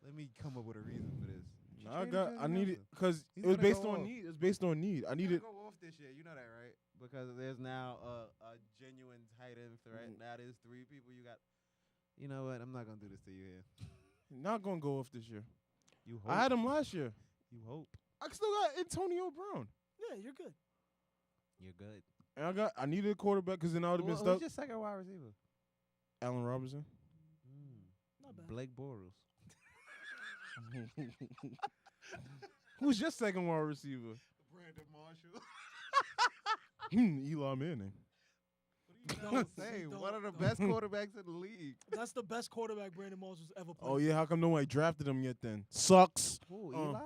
let me come up with a reason for this. You I traded Jordy needed Nelson. because He's it was gonna based go on off. need. It's based on need. I He's needed. gonna go off this year. You know that, right? Because there's now a genuine tight end threat. Mm. That is 3 people you got. You know what? I'm not gonna do this to you here. Not gonna go off this year. You hope. I had him last year. You hope. I still got Antonio Brown, Yeah, you're good. You're good. and I needed a quarterback because then I would have been Who's stuck. your second wide receiver? Allen Robinson. Not bad. Blake Bortles. Who's your second wide receiver? Brandon Marshall. Eli Manning. What are you Don't say? don't- One of the don't. best quarterbacks in the league. That's the best quarterback Brandon Marshall's ever played. Oh yeah, how come nobody drafted him yet? Then sucks. Who? Eli?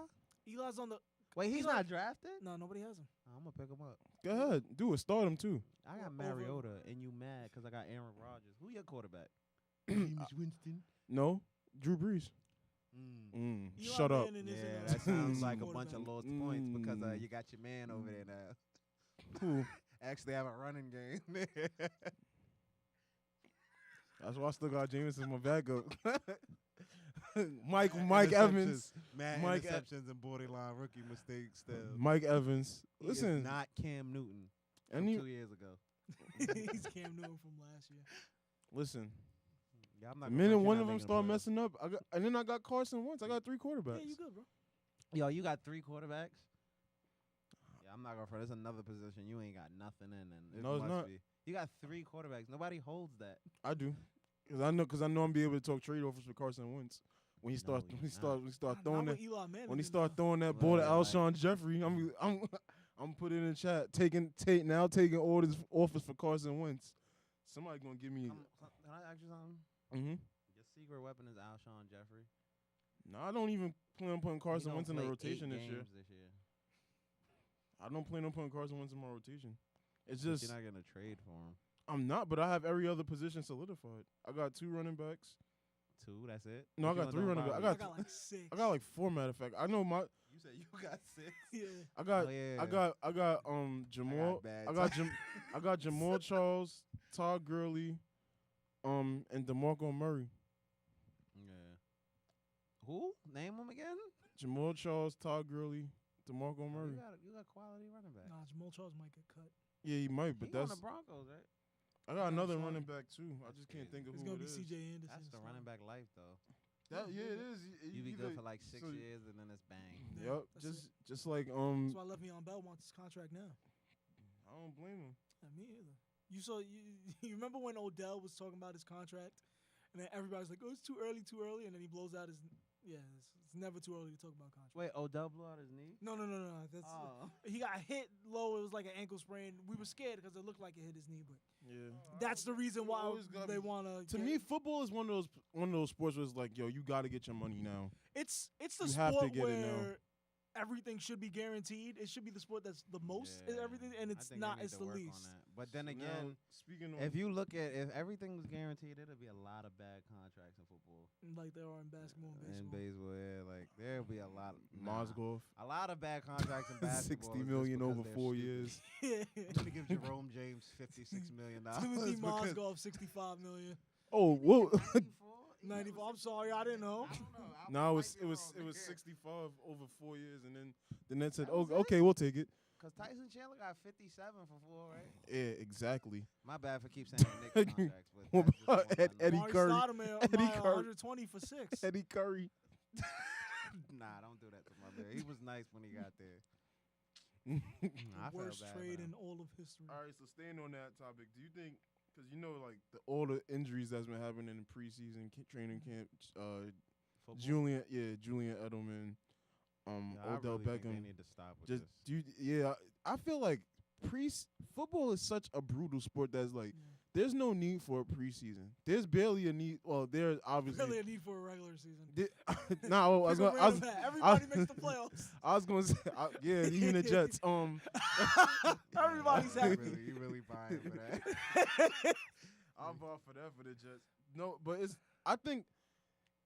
Eli's on the. Wait, he's Eli- not drafted? No, nobody has him. I'm gonna pick him up. Go ahead, do it. Start him too. I got Over- Mariota, and you mad because I got Aaron Rodgers. Who your quarterback? James Winston. No, Drew Brees. Mm. Eli Shut up. Manning Yeah, isn't that sounds like a quarterback. bunch of lost points because Mm. you got your man over there now. Who? Actually have a running game. That's why I still got Jameis as my backup. Mike Evans. Mad Mike interceptions and borderline rookie mistakes still. Mike Evans. He is Listen, not Cam Newton from any 2 years ago. He's Cam Newton from last year. listen. Yeah, I'm not The gonna minute front, you're one not of them making start a play. messing up, and then I got Carson Wentz. I got 3 quarterbacks. Yeah, you good, bro. Yo, you got 3 quarterbacks? Yeah, I'm not gonna front. There's another position you ain't got nothing in. And No, it's must not. Be. You got 3 quarterbacks. Nobody holds that. I do, because I know I'm be able to talk trade offers for Carson Wentz when he start you're when he start Not throwing with that Eli Manning. when he is start not. throwing that ball to Right. Alshon Jeffrey. I'm putting in the chat taking orders offers for Carson Wentz. Somebody gonna give me. Can I ask you something? Mm-hmm. Your secret weapon is Alshon Jeffrey. No, I don't even plan on putting He Carson don't Wentz in the play rotation 8 this year. games this year. I don't plan on putting Carson Wentz in my rotation. It's But just you're not gonna trade for him. I'm not, but I have every other position solidified. I got 2 running backs. 2, that's it. No, What I you got gonna 3 do running about backs. it? I got like 6. I got like 4 matter of fact. I know my. You said you got 6. Yeah. I got. Oh, yeah. I got Jamal. bad I got Jamal Charles, Todd Gurley, and DeMarco Murray. Yeah. Who? Name him again? Jamal Charles, Todd Gurley, DeMarco Murray. You got quality running back. Nah, Jamal Charles might get cut. Yeah, he might, but He on that's. the Broncos, right? I got another sorry. running back too. I just can't think of It's who gonna it be is. C.J. Anderson. That's the running back life, though. It is. You be good for like 6 so- years and then it's bang. Yep. That's Just like That's why Le'Veon Bell wants his contract now. I don't blame him. Me either. You remember when Odell was talking about his contract, and then everybody's like, "Oh, it's too early," and then he blows out his. Yeah, it's never too early to talk about contract. Wait, Odell blew out his knee? No. That's he got hit low. It was like an ankle sprain. We were scared because it looked like it hit his knee, but Yeah. that's the reason why always gotta they be- want To me, football is one of those sports where it's like, yo, you got to get your money now. it's the You have to sport get it now. where everything should be guaranteed. It should be the sport that's the most in everything, and I it's think not. they need It's to the work least. on that. But then Now, again, speaking of if you look at if everything was guaranteed, it'd be a lot of bad contracts in football. Like there are in basketball and In baseball. baseball, yeah, like there'll be a lot. Mozgov, A lot of bad contracts in basketball. 60 is just million because over they're 4 stupid. years. Yeah. I'm gonna give Jerome James $56 million. Timothy because- Mozgov, $65 million. Oh, whoa. 94. I'm sorry, I didn't know. I don't know. No, it was 65 over 4 years, and then the Nets said, "Oh, okay, we'll take it." Because Tyson Chandler got 57 for 4, right? Yeah, exactly. My bad for keep saying the Knicks contracts, but What that's just about the one I know. Eddie Mark Curry? Stoudemire, Eddie my, Curry. 120 for 6. Eddie Curry. Nah, don't do that to my man. He was nice when he got there. I felt Worst bad for trade them. in all of history. All right, so staying on that topic, do you think, because like all the injuries that's been happening in preseason training camp, Football? Julian Edelman, Yeah, I Odell really think Beckham. they need to stop with Just this. I feel like football is such a brutal sport that's like Yeah. there's no need for a preseason. There's barely a need. Well, there's obviously. Really a need for a regular season. No, I was Pick a going. random hat. Everybody makes the playoffs. I was going to say, yeah, even the Jets. Everybody's happy. You really buying for that? I'll bought for that for the Jets. No, but I think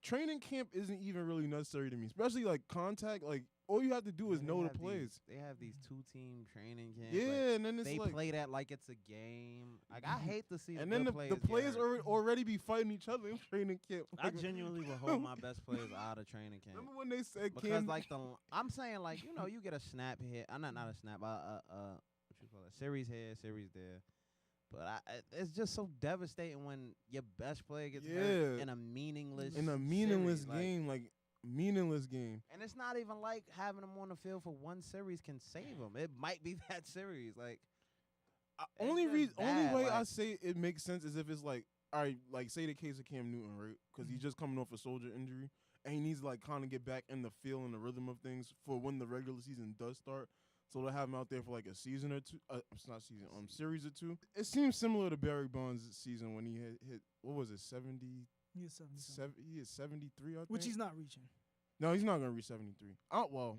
training camp isn't even really necessary to me, especially like contact. Like all you have to do is They know the have plays. They have these 2-team training camps. Yeah, like, and then it's they like, play that like it's a game. Like I hate to see and the then good the players get hurt. already be fighting each other in training camp. I genuinely would hold my best players out of training camp. Remember when they said Because like I'm saying like you get a snap here. I'm not a snap. What you call it? Series here, series there. But it's just so devastating when your best player gets hurt in a meaningless series, game, like meaningless game. And it's not even like having them on the field for one series can save them. It might be that series. Like Only just bad, way like- I say it makes sense is if it's like, all right, like say the case of Cam Newton, right? Because he's just coming off a shoulder injury and he needs to like kind of get back in the feel and the rhythm of things for when the regular season does start. So they'll have him out there for like a season or two. It's not season, series or two. It seems similar to Barry Bonds' season when he hit what was it, 70? He is 77. He is 73, I think. Which he's not reaching. No, he's not gonna reach 73. Well,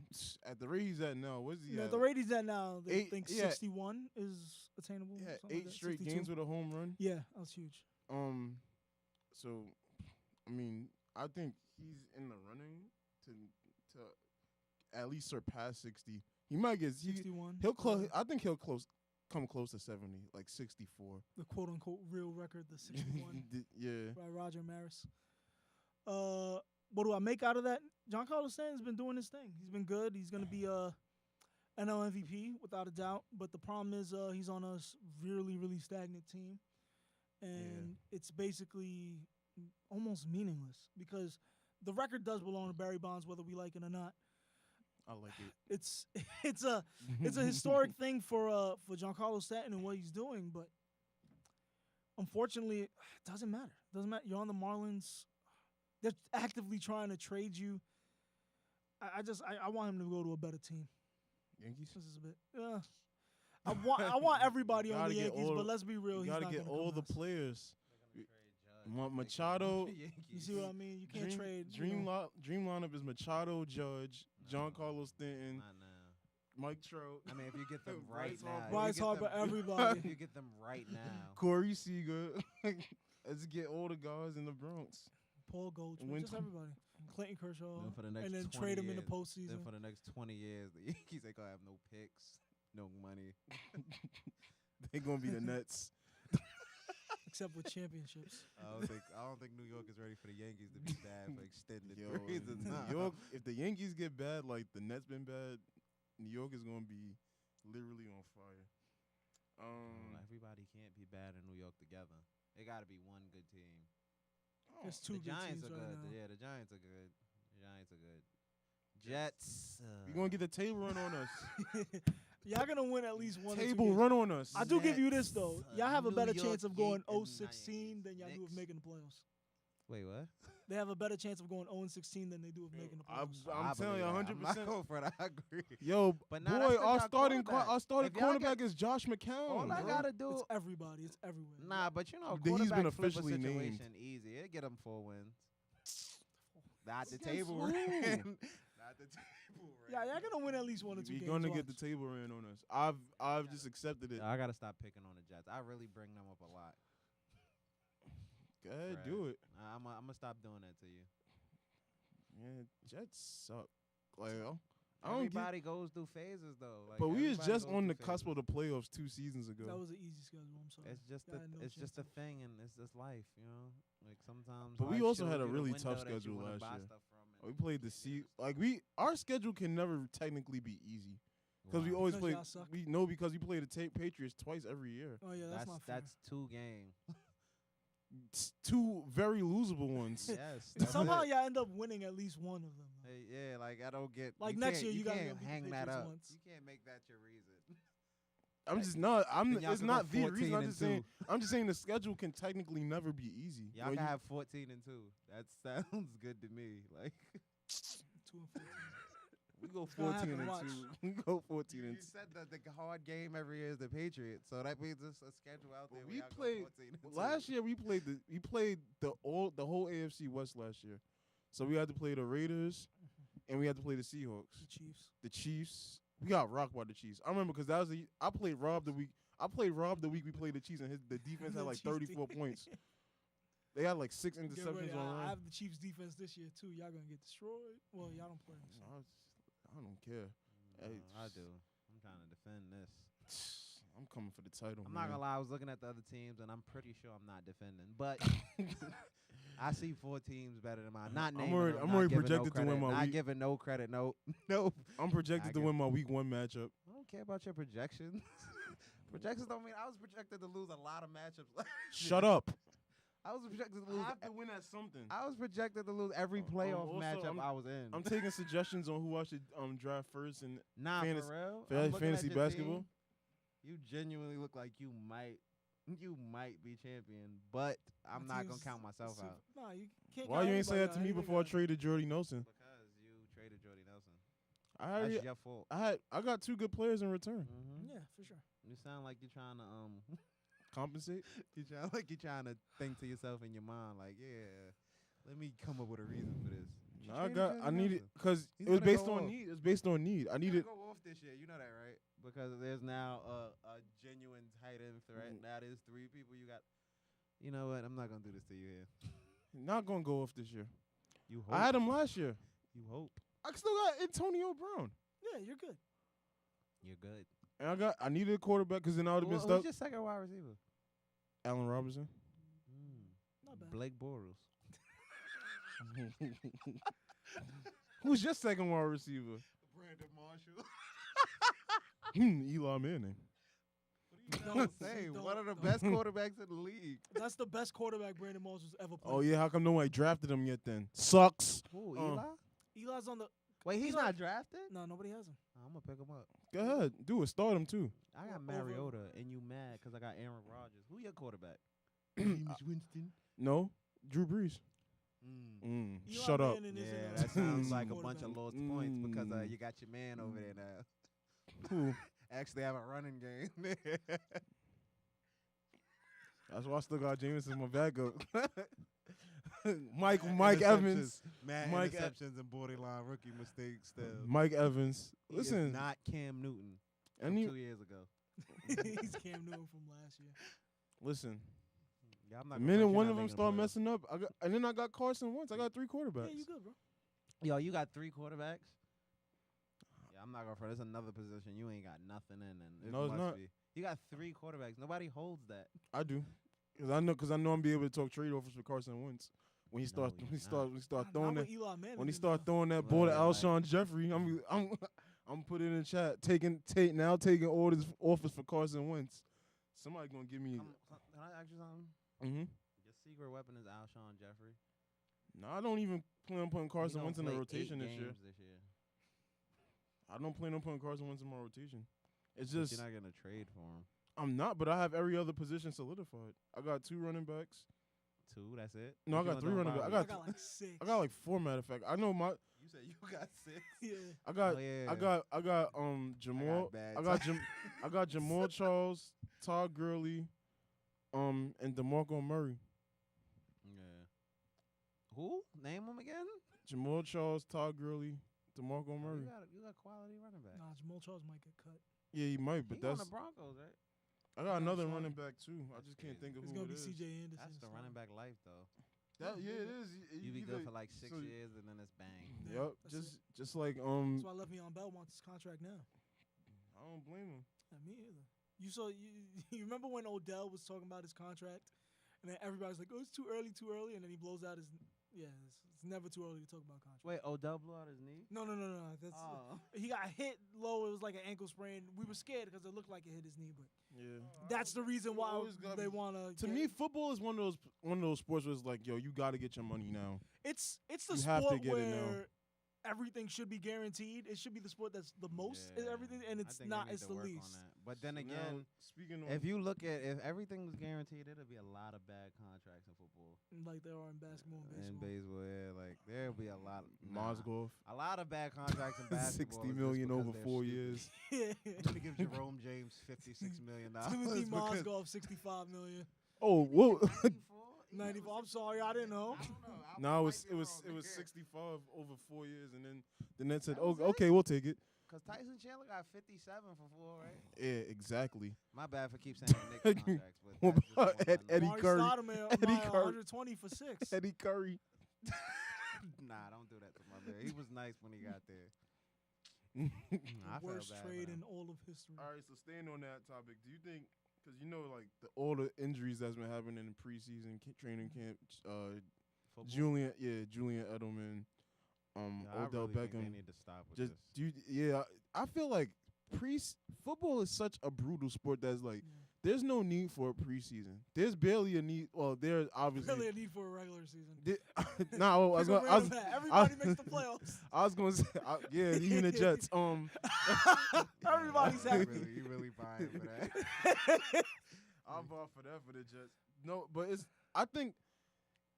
at the rate he's at now, what's he No, at? the rate he's at now, they think yeah. 61 is attainable. Yeah, something like 8 that, straight 62. games with a home run. Yeah, that was huge. So, I mean, I think he's in the running to at least surpass 60. He might get 61. He'll close. I think he'll come close to 70, like 64. The quote unquote real record, the 61 Yeah. by Roger Maris. What do I make out of that? Giancarlo Stanton's been doing his thing. He's been good. He's gonna be NL MVP without a doubt. But the problem is he's on a really, really stagnant team, and it's basically almost meaningless because the record does belong to Barry Bonds, whether we like it or not. I like it. It's a historic thing for Giancarlo Stanton and what he's doing, but unfortunately, it doesn't matter. Doesn't matter. You're on the Marlins. They're actively trying to trade you. I want him to go to a better team. Yankees. This is a bit. I want everybody on the Yankees, but let's be real. You He's gotta not get gonna all come the to us. players. Machado. You see what I mean? You can't trade. Dream lineup is Machado, Judge, Giancarlo Stanton, Not now. Mike Trout. I mean, if you get them right now, Bryce Harper, everybody. If you get them right now, Corey Seager. Let's get all the guys in the Bronx. Paul Goldschmidt, Win just everybody. Clayton Kershaw, Then for the next and then 20 trade him in the years, postseason. then for the next 20 years, the Yankees ain't gonna have no picks, no money. They're gonna be the Nets. except with championships. I don't think New York is ready for the Yankees to be bad for extended Yo, periods of time. New York. If the Yankees get bad, like the Nets been bad, New York is gonna be literally on fire. Everybody can't be bad in New York together. It got to be one good team. There's two The good Giants teams are right good. now. Yeah, the Giants are good. Jets. We gonna get the table run on us. Y'all gonna win at least one. or two Table games. run on us. I do give you this though. Y'all have a New better York chance of going Yankees, 0-16 than y'all do of Knicks. making the playoffs. Wait, what? They have a better chance of going 0-16 than they do of making the playoffs. I'm telling you, 100%. I'm not going for that. I agree. Yo, But nah, that's boy, 'cause our y'all starting quarterback. If y'all cornerback get- is Josh McCown. All I bro. gotta do. It's everybody. It's everywhere. Nah, but you know, He's been quarterback flip a officially named. situation easy. It get them 4 wins. Not the Against table who? ran. Not the table ran. Yeah, y'all gonna win at least one or two We're games. gonna get watch. the table ran on us. I've just accepted it. I gotta stop picking on the Jets. I really bring them up a lot. Go ahead, Right. do it. I'm gonna stop doing that to you. Yeah, Jets suck. Like, I don't get. Everybody goes through phases though. Like, But we was everybody just goes on the through cusp phases. of the playoffs 2 seasons ago. That was an easy schedule. I'm sorry. It's just Y'all had no it's just a chance. thing, and it's just life, you know. Like sometimes. But we life also shows had a you the really window tough that you schedule wanna last buy year. stuff from and We played the can't get C. Our schedule can never technically be easy because we Wow. always Because play. y'all suck. Because we play the Patriots twice every year. Oh yeah, that's not fair. That's 2 games. It's 2 very losable ones. Yes. And that's somehow it. y'all end up winning at least one of them. though. Hey, yeah, like I don't get. Like you next can't- year, you gotta can't go beat the hang that Patriots up. once. You can't make that your reason. I'm just not. Then y'all It's can go not the 14 reason. I'm and just saying. 2. I'm just saying the schedule can technically never be easy. Y'all When can you- have 14 and 2. That sounds good to me. Like 2 and 14. we go gonna 14 happen, and watch. 2. We go 14 you and 2. said that the hard game every year is the Patriots, so that means it's a schedule out there. But where we y'all go played 14 and 2. last year. We played the whole AFC West last year. So we had to play the Raiders, and we had to play the Seahawks. The Chiefs. The Chiefs. We got rocked by the Chiefs. I remember because that was I played Rob the week. I played Rob the week we played the Chiefs, and the defense had The like Chiefs 34 points. They had like 6 Get ready. interceptions on I run. have the Chiefs defense this year too. Y'all gonna get destroyed. Well, y'all don't play. So. I don't care. Hey, I do. I'm trying to defend this. I'm coming for the title. I'm man. not gonna lie. I was looking at the other teams, and I'm pretty sure I'm not defending. But I see 4 teams better than mine. Not naming them, I'm not already giving projected to no win credit, my Not week. giving no credit. No, no. I'm projected to win my week 1 matchup. I don't care about your projections. Projections don't mean I was projected to lose a lot of matchups. last Shut year. up. I was projected to lose. I have to win at something. I was projected to lose every playoff also, matchup I was in. I'm taking suggestions on who I should draft first and Nah, fantasy- for real. fa- I'm looking at fantasy your basketball. team. You genuinely look like you might be champion, but I'm My not gonna team's count myself super- out Nah, you can't. Why count you ain't say anybody that to out. me Anybody before I got- traded Jordy Nelson? because you traded Jordy Nelson. I That's your fault. I got 2 good players in return. Mm-hmm. Yeah, for sure. You sound like you're trying to Compensate. you sound like you're trying to think to yourself in your mind like, yeah, let me come up with a reason for this. You No, traded I Jordy needed Nelson. because He's it was gonna based go on off. need. It was based on need. I He's needed. gonna go off this year. You know that, right? Because there's now a genuine tight end threat. That is 3 people you got. You know what? I'm not gonna do this to you here. Not gonna go off this year. You hope. I had him last year. You hope. I still got Antonio Brown, Yeah, you're good. You're good. and I needed a quarterback because then I would have been Who's stuck. your second wide receiver? Allen Robinson. Not bad. Blake Bortles. Who's your second wide receiver? Brandon Marshall. Eli Manning. What are you Don't- say? don't- One of the don't. best quarterbacks in the league. That's the best quarterback Brandon Marshall's ever played. Oh yeah, how come no one drafted him yet? Then sucks. Who, Eli? Eli's on the. Wait, he's Eli- not drafted? No, nobody has him. I'm gonna pick him up. Go ahead, do it. Start him too. I got Over- Mariota, and you mad because I got Aaron Rodgers. Who your quarterback? Winston. No, Drew Brees. Mm. Eli Shut up. Manning isn't Yeah, a that sounds like a quarterback. bunch of lost points because you got your man over there now. Who? Actually have a running game. That's why I still got Jameis as my backup. Mike Evans. Mad Mike interceptions and borderline rookie mistakes still. Mike Evans. He is Listen, not Cam Newton from any 2 years ago. He's Cam Newton from last year. listen. Yeah, I'm The not minute one of them start messing up, and then I got Carson Wentz. I got 3 quarterbacks. Yeah, you good, bro. Yo, you got 3 quarterbacks? Yeah, I'm not going for this. Another position you ain't got nothing in. And No, it's must not. Be. You got 3 quarterbacks. Nobody holds that. I do. Because I know I'm be able to talk trade offers for Carson Wentz. When he start throwing that, when he start throwing that ball to Alshon Jeffrey, I'm putting in the chat, taking all these offers for Carson Wentz. Somebody gonna give me. Can I ask you something? Mm-hmm. Your secret weapon is Alshon Jeffrey. No, I don't even plan on putting Carson Wentz in the rotation this year. year. I don't plan on putting Carson Wentz in my rotation. It's But just you're not gonna trade for him. I'm not, but I have every other position solidified. I got 2 running backs. 2, that's it. No, I got 3 running backs. I got like 6. I got like 4. Matter of fact, I know my. You said you got 6. Yeah. I got Jamal. I got Jamal Charles, Todd Gurley, and DeMarco Murray. Yeah. Who? Name them again? Jamal Charles, Todd Gurley, DeMarco Murray. You got quality running back. Nah, Jamal Charles might get cut. Yeah, he might, but He on that's. the Broncos, right? I got another running back too. I just can't think of It's who gonna it be is. C.J. Anderson. That's the running back life, though. It is. You be good for like 6 years and then it's bang. Yep. Just like That's why Le'Veon Bell wants his contract now. I don't blame him. Me either. You remember when Odell was talking about his contract, and then everybody's like, "Oh, it's too early," and then he blows out his. Yeah, it's never too early to talk about contract. Wait, Odell blew out his knee? No. That's he got hit low. It was like an ankle sprain. We were scared because it looked like it hit his knee, but that's the reason why they want to. To me, football is one of those sports where it's like, yo, you got to get your money now. It's the sport where everything should be guaranteed. It should be the sport that's the most everything, and it's not. It's the least. But then again, speaking if you look at if everything was guaranteed, it'll be a lot of bad contracts in football. Like there are in basketball and baseball. In baseball, yeah, like there'll be a lot. Mozgov. A lot of bad contracts in basketball. $60 million over 4 years. To give Jerome James $56 million. Timothy Mozgov $65 million. Oh, whoa. 94. I'm sorry, I didn't know. No, it was 65 over 4 years, and then the Nets said, "Oh, okay, we'll take it." Because Tyson Chandler got 57 for 4, right? Yeah, exactly. My bad for keep saying Knicks contracts, but what about Eddie Curry? Eddie Curry 120 for 6. Eddie Curry. Nah, don't do that to my man. He was nice when he got there. Worst trade in all of history. All right, so staying on that topic, do you think? Because you know, like all the injuries that's been happening in preseason training camp, Julian Edelman, Odell Beckham. They need to stop with this. I feel like football is such a brutal sport that's like there's no need for a preseason. There's barely a need. Well, there's obviously barely a need for a regular season. Everybody makes the playoffs. I was gonna say, even the Jets. Everybody's happy. You really buying for that? I'm buying for that for the Jets. No, but I think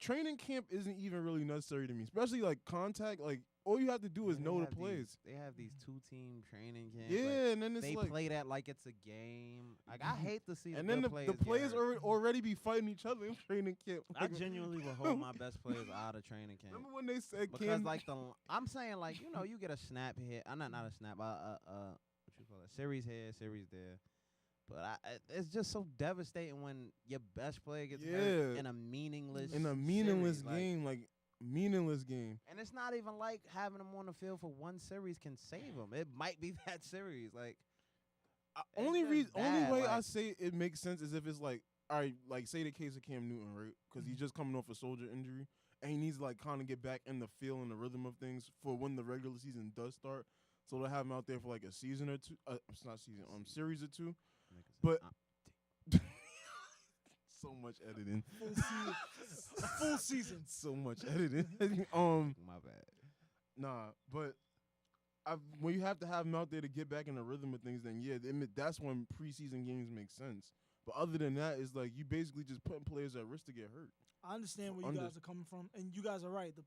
training camp isn't even really necessary to me, especially like contact. Like all you have to do is know the plays. They have these 2-team training camps. Yeah, and then it's they like play that like it's a game. Like I hate to see. And then the players already be fighting each other in training camp. I genuinely will hold my best players out of training camp. Remember when they said because I'm saying like you get a snap hit. I'm not a snap. What you call it? Series here, series there. But it's just so devastating when your best player gets hurt in a meaningless game. Meaningless game. And it's not even like having them on the field for one series can save them. It might be that series. Like only way I say it makes sense is if it's like, all right, like say the case of Cam Newton, right? Because he's just coming off a shoulder injury and he needs to like kind of get back in the feel and the rhythm of things for when the regular season does start. So they'll have him out there for like a season or two. It's not season, series or two. But so much editing. Full season. So much editing. My bad. Nah, but when you have to have them out there to get back in the rhythm of things, then that's when preseason games make sense. But other than that, it's like you basically just putting players at risk to get hurt. I understand where you guys are coming from, and you guys are right. The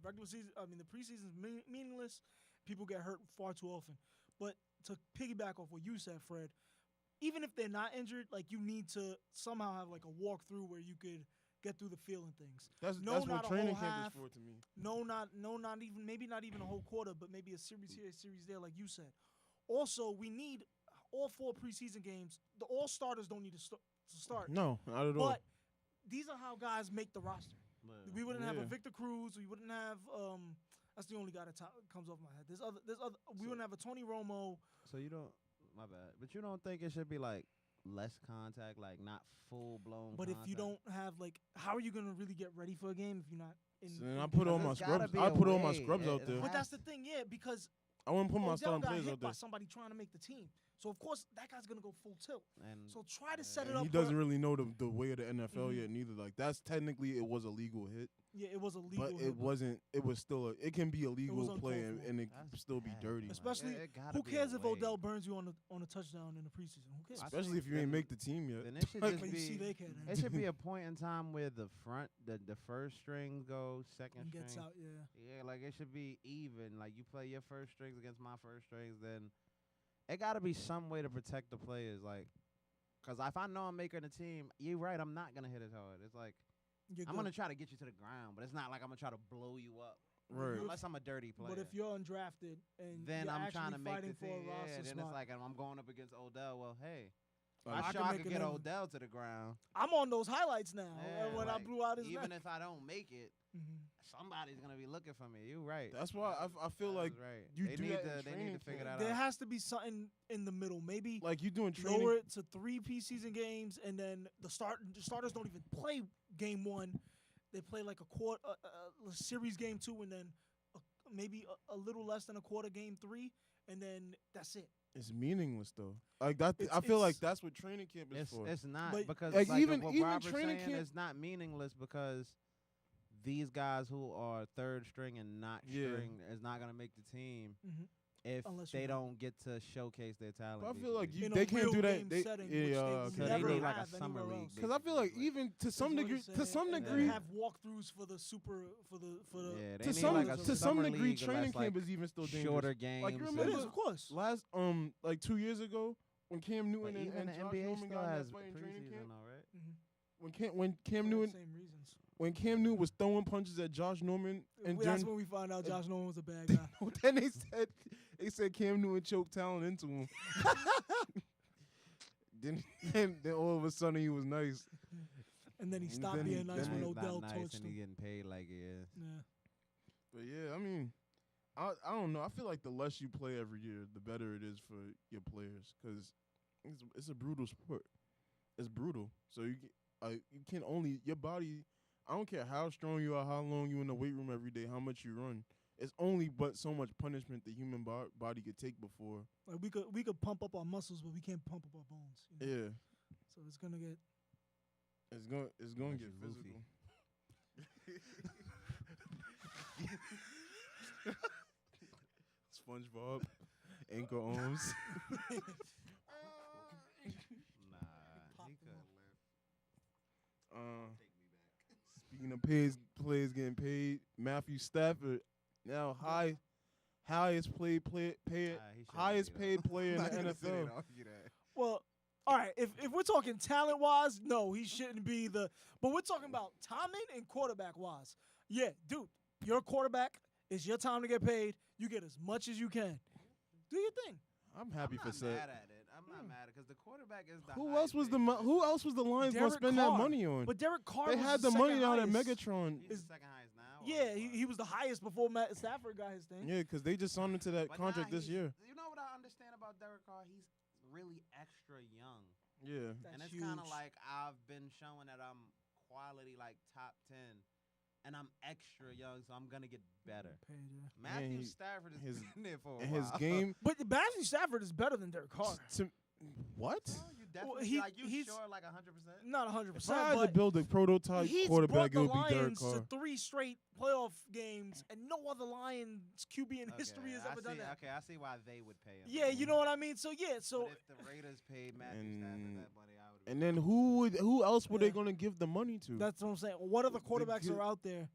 regular season, the preseason is meaningless. People get hurt far too often. But to piggyback off what you said, Fred, even if they're not injured, like you need to somehow have like a walkthrough where you could get through the feeling things. That's what training camp is for to me. Maybe not even a whole quarter, but maybe a series here, a series there, like you said. Also, we need all 4 preseason games. All starters don't need to start. No, not at all. But these are how guys make the roster. We wouldn't have a Victor Cruz. We wouldn't have. That's the only guy that comes off my head. We wouldn't have a Tony Romo. So you don't. My bad. But you don't think it should be like less contact, like not full blown. But if you don't have how are you gonna really get ready for a game if you're not in? So then I put all my scrubs. be I a put all my way. scrubs out It there. But that's the thing, yeah, because I wouldn't put my Odell starting got players hit out there. by somebody trying to make the team. So of course that guy's gonna go full tilt. And So try to set it And up. he doesn't really know the way of the NFL Mhm. yet, neither. Like that's technically it was a legal hit, Yeah, it was a legal. but it wasn't. It was still it can be a legal play uncalled for. and it That's still be bad. dirty. Like, Especially, it gotta who be cares a if way. Odell burns you on a touchdown in the preseason? Who cares? I Especially think if you ain't then- make the team yet. Then it should Like, just But you see, be. they can. It should be a point in time where the first strings go, second and gets string. out. Yeah. Yeah, like it should be even. Like you play your first strings against my first strings, then it got to be some way to protect the players. Like, cause if I know I'm making a team, you're right. I'm not gonna hit as hard. It's like You're I'm good. gonna try to get you to the ground, but it's not like I'm gonna try to blow you up. Right. Unless I'm a dirty player. But if you're undrafted and then you're I'm actually trying to make fighting the for a team. roster Yeah, then spot, it's like I'm going up against Odell. Well, hey, Like, I'm I sure can I make could an get M- Odell to the ground. I'm on those highlights now. Yeah, when I like, blew out his even neck. if I don't make it, Mhm. somebody's gonna be looking for me. You right. That's why I feel like right. you they do need that in to they need training to figure camp. that There out. has to be something in the middle. Maybe like you doing training. lower it to 3 preseason games, and then the starters don't even play game 1. They play like a series game 2, and then maybe a little less than a quarter game 3, and then that's it. It's meaningless though. Like that. It's- I feel like it's- that's what training camp is for. It's not But- because Like, like even- what even Robert's training saying camp- is not meaningless because these guys who are third string and not Yeah. string is not gonna make the team Mhm. if Unless they you- don't get to showcase their talent. But I feel like basically. In they a can't real do that. game They, setting, yeah, which they okay. will So they never need like a have summer anywhere league. else. Because I feel like basically. even to That's some what degree, he's to saying. some And then degree, have walkthroughs for the Yeah, they to need some like a to some summer degree, league training that's camp like is even still dangerous. shorter games. Like, you It remember is, of course. Last like 2 years ago when Cam Newton But and even the Josh NBA Norman still got in has that fight in training preseason, camp, all right? Mhm. when Cam For the Newton same reasons. was throwing punches at Josh Norman and That's during, when we found out Josh Norman was a bad guy. then they said Cam Newton choked talent into him. then all of a sudden he was nice. And then he And stopped then being nice then when he- Odell not nice torched and he him. getting paid like he is. Yeah. But yeah, I mean, I don't know. I feel like the less you play every year, the better it is for your players because it's a brutal sport. It's brutal. So you can only your body. I don't care how strong you are, how long you in the weight room every day, how much you run. It's only but so much punishment the human body could take before. Like we could pump up our muscles, but we can't pump up our bones. You know? Yeah, So it's gonna get. it's gonna Unless get you Luffy. physical. SpongeBob, ankle arms. Nah, he couldn't live. Speaking of players getting paid, Matthew Stafford now highest paid player in the NFL. Well, all right. If we're talking talent wise, no, he shouldn't be the. But we're talking about timing and quarterback wise. Yeah, dude, you're a quarterback. It's your time to get paid. You get as much as you can. Do your thing. I'm happy I'm for not mad Seth. at it. I'm not mad at it because the quarterback is the Who else was highest paid player. Who else was the Lions gonna Derek spend that Carr. money on? But Derek Carr. They was had the the money second out at highest. Megatron. He's the second highest now. or Yeah, what? he was the highest before Matt Stafford got his thing. Yeah, because they just signed him to that But contract nah, this year. You know what I understand about Derek Carr? He's really extra young. Yeah. That's And it's huge. kind of like I've been showing that I'm quality like top 10 and I'm extra young, so I'm going to get better. Paid, yeah. Matthew he- Stafford has his- been there for a And while. his game. But Matthew Stafford is better than Derek Carr. What? Well, you definitely, he- like, you he's- sure like 100%? Not If 100%, I had to but build a prototype he's quarterback, brought it the would be Derek Lions Carr. to 3 straight playoff games, and no other Lions QB in history has I ever done see, that. Okay, I see why they would pay him. Yeah, you know what I mean. So yeah, so But if the Raiders paid Matthew Stafford that money, I would. And then who else were Yeah. they gonna give the money to? that's what I'm saying. What other quarterbacks good- are out there?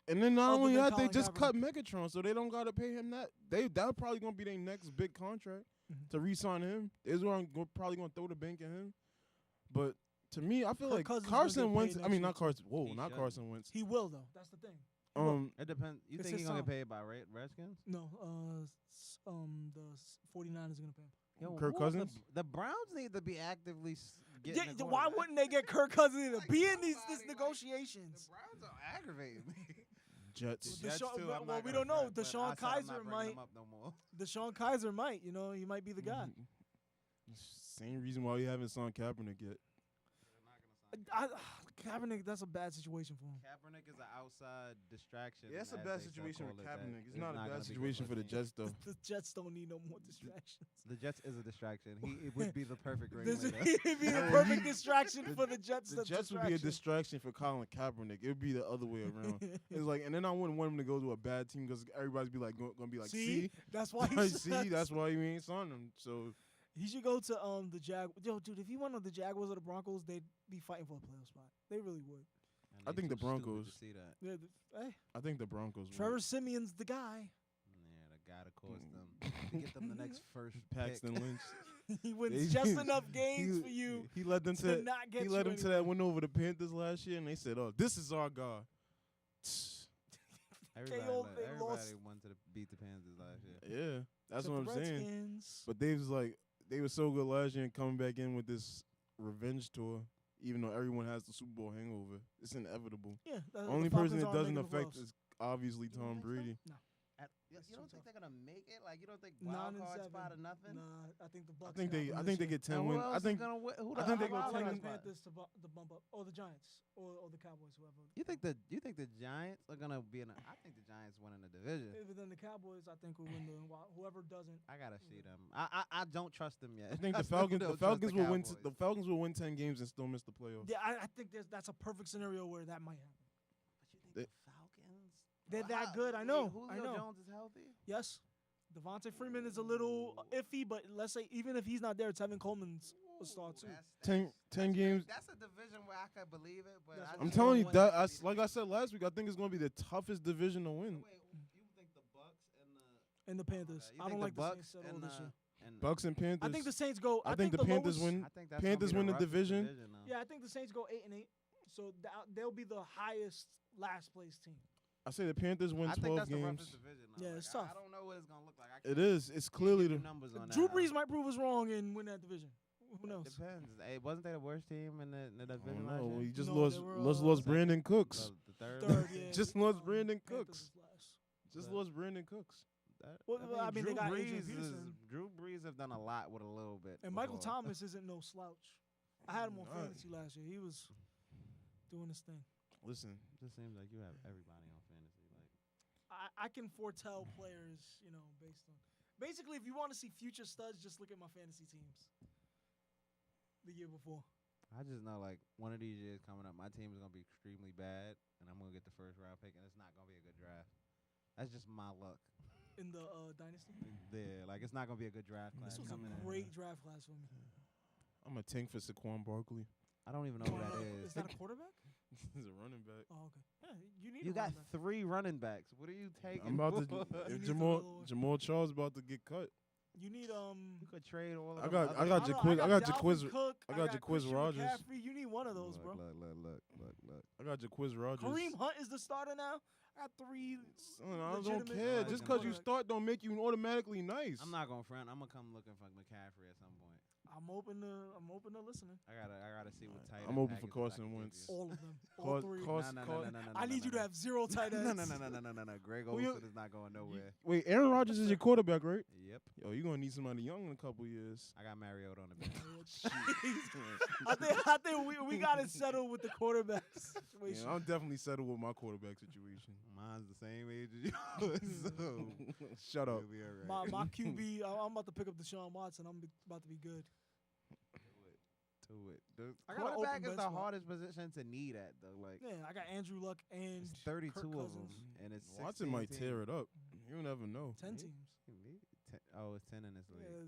And then not other only than that, they Colin just cut Kaepernick. Megatron, so they don't gotta pay him that. That probably gonna be their next big contract Mhm. to re-sign him. Israel probably gonna throw the bank at him. But to me, I feel Kirk like Cousins gonna Carson get paid Wentz. I next mean, year, not Carson. Whoa, He not shouldn't. Carson Wentz. He will though. That's the thing. It depends. You It's think his he's gonna time. get paid by Redskins? No, the 49ers are gonna pay him. Yo, Kirk who are Cousins? The Browns need to be actively getting. Yeah, a why quarterback. wouldn't they get Kirk Cousins either? Like, Be in these somebody, like, negotiations. The Browns are aggravating me. Jets. The Jets Deshaun- too, well, I'm well, not we gonna don't know. front, but Deshaun I said I'm Kaiser not bringing might- them up no more. Deshaun Kaiser might. You know, he might be the guy. Same reason why you haven't signed Kaepernick yet. Kaepernick, that's a bad situation for him. Kaepernick is an outside distraction. Yeah, that's a as bad they situation call for it, that Kaepernick. It's is not a gonna bad be good situation for the team. Jets, though. The Jets don't need no more distractions. The Jets is a distraction. It would be the perfect This ringleader. would be the perfect distraction for the Jets. The Jets would be a distraction for Colin Kaepernick. It would be the other way around. It's like, and then I wouldn't want him to go to a bad team because everybody's be like, gonna be like, see, that's why see, that's why you ain't signed him. So he should go to the Yo, dude, if he went on the Jaguars or the Broncos, they'd be fighting for a playoff spot. They really would. I think the Broncos. See that. Yeah, hey, I think the Broncos. Trevor Simeon's the guy. Yeah, the guy to cause them to get them the next first Paxton pick. Lynch. He wins just enough games for you. He led them to not get He led you them to that win over the Panthers last year, and they said, "Oh, this is our guy." Everybody lost. wanted to beat the Panthers last year. Yeah, that's Except what the I'm saying. Redskins. But they were so good last year and coming back in with this revenge tour, even though everyone has the Super Bowl hangover. It's inevitable. Yeah, Only person it doesn't affect is obviously You don't Tom think so? Brady. No. You don't think they're gonna make it? Like you don't think 9 wild and card 7. spot or nothing? Nah, I think the I Bucks. think got they. them I this think they year. get 10 And who wins. else I is think. gonna win? Who I the think they other go wild 10 card and- spot? Panthers to bump up, or the Giants, or the Cowboys, whoever. You think the Giants are gonna be in? I think the Giants winning the division. But then the Cowboys, I think, will win the. Whoever doesn't. I gotta see them. I don't trust them yet. I think the still Falcons. don't The Falcons trust will win. Cowboys. The Falcons will win 10 games and still miss the playoffs. Yeah, I think that's a perfect scenario where that might happen. But you They- think the Falcons? They're Well, that how- good. I wait, know. Julio I know. Jones is healthy. Yes, Devontae Freeman is a little iffy, but let's say even if he's not there, Tevin Coleman's a star too. 10 games. That's a division where I could believe it, but That's I what I'm just telling you don't that. want it to be Like I said last week, I think it's going to be the toughest division to win. Wait, you think the Bucks and the And the Panthers. You I don't think like the Bucks Saints at all and this year. and Bucks and Panthers. I think the Saints go. I think the Panthers lowest- win. I think that's Panthers gonna win be the roughest division. though. Yeah, I think the Saints go 8-8. So they'll be the highest last place team. I say the Panthers win I think 12 that's the games. roughest division. Though. Yeah, Like, it's tough. I don't know what it's gonna look like. It is. It's clearly the. numbers on Drew that. Brees might prove us wrong and win that division. Who knows? Depends. Hey, wasn't they the worst team in the I division don't last know. year? We just No, lost. they were, Lost second. Brandon Cooks. The third. Third, yeah. Just lost Brandon Panthers Cooks. is last. Just But- lost Brandon Cooks. Well, I mean, they Drew got Brees Adrian is Peterson. Drew Brees have done a lot with a little bit. And Michael before. Thomas isn't no slouch. I had him on Nah. fantasy last year. He was doing his thing. Listen, Just seems like you have everybody on fantasy. Like I can foretell players, based on. Basically, if you want to see future studs, just look at my fantasy teams. The year before. I just know, like one of these years coming up, my team is gonna be extremely bad, and I'm gonna get the first round pick, and it's not gonna be a good draft. That's just my luck. In the dynasty. Yeah, like it's not gonna be a good draft class This was a coming in. great draft class for me. I'm a tank for Saquon Barkley. I don't even know who that Is is. that a quarterback? He's a running back. Oh, okay. Yeah, you need. You a got running back. 3 running backs. What are you taking? I'm about to. for? You If need Jamal Charles about to get cut, You need You could trade all of I them got- other- I got I don't know, Jaquiz- I got Dalvin Jaquiz- Cook, I got Jaquiz Christian Rogers. McCaffrey. You need one of those, bro. Look. I got Jaquiz Rogers. Kareem Hunt is the starter now. I got 3. Son, I don't legitimate care. fucking Just because you quarterbacks. start don't make you automatically nice. I'm not gonna front. I'm gonna come looking for McCaffrey at some point. I'm open to listening. I gotta see what tight. I'm end open for packages I Carson can give Wentz. you. All of them. All Cause- 3. cause- No. I need you to have 0 tight No, ends. no. Greg Who you- Olsen is not going nowhere. Wait, Aaron Rodgers is your quarterback, right? Yep. Yo, you're gonna need somebody young in a couple years. I got Mariota on the bench. I think we got it settled with the quarterback situation. Yeah, I'm definitely settled with my quarterback situation. Mine's the same age as yours. So Shut up. we'll be all right. My QB, I'm about to pick up Deshaun Watson. I'm about to be good. To it. The I got an quarterback open is bench the spot. hardest position to need at though. Like Yeah, I got Andrew Luck and it's 32 Kirk of them, Cousins. and it's Watson 16 might teams. tear it up. You never know. 10 teams. Oh, it's 10 in this league. Yeah,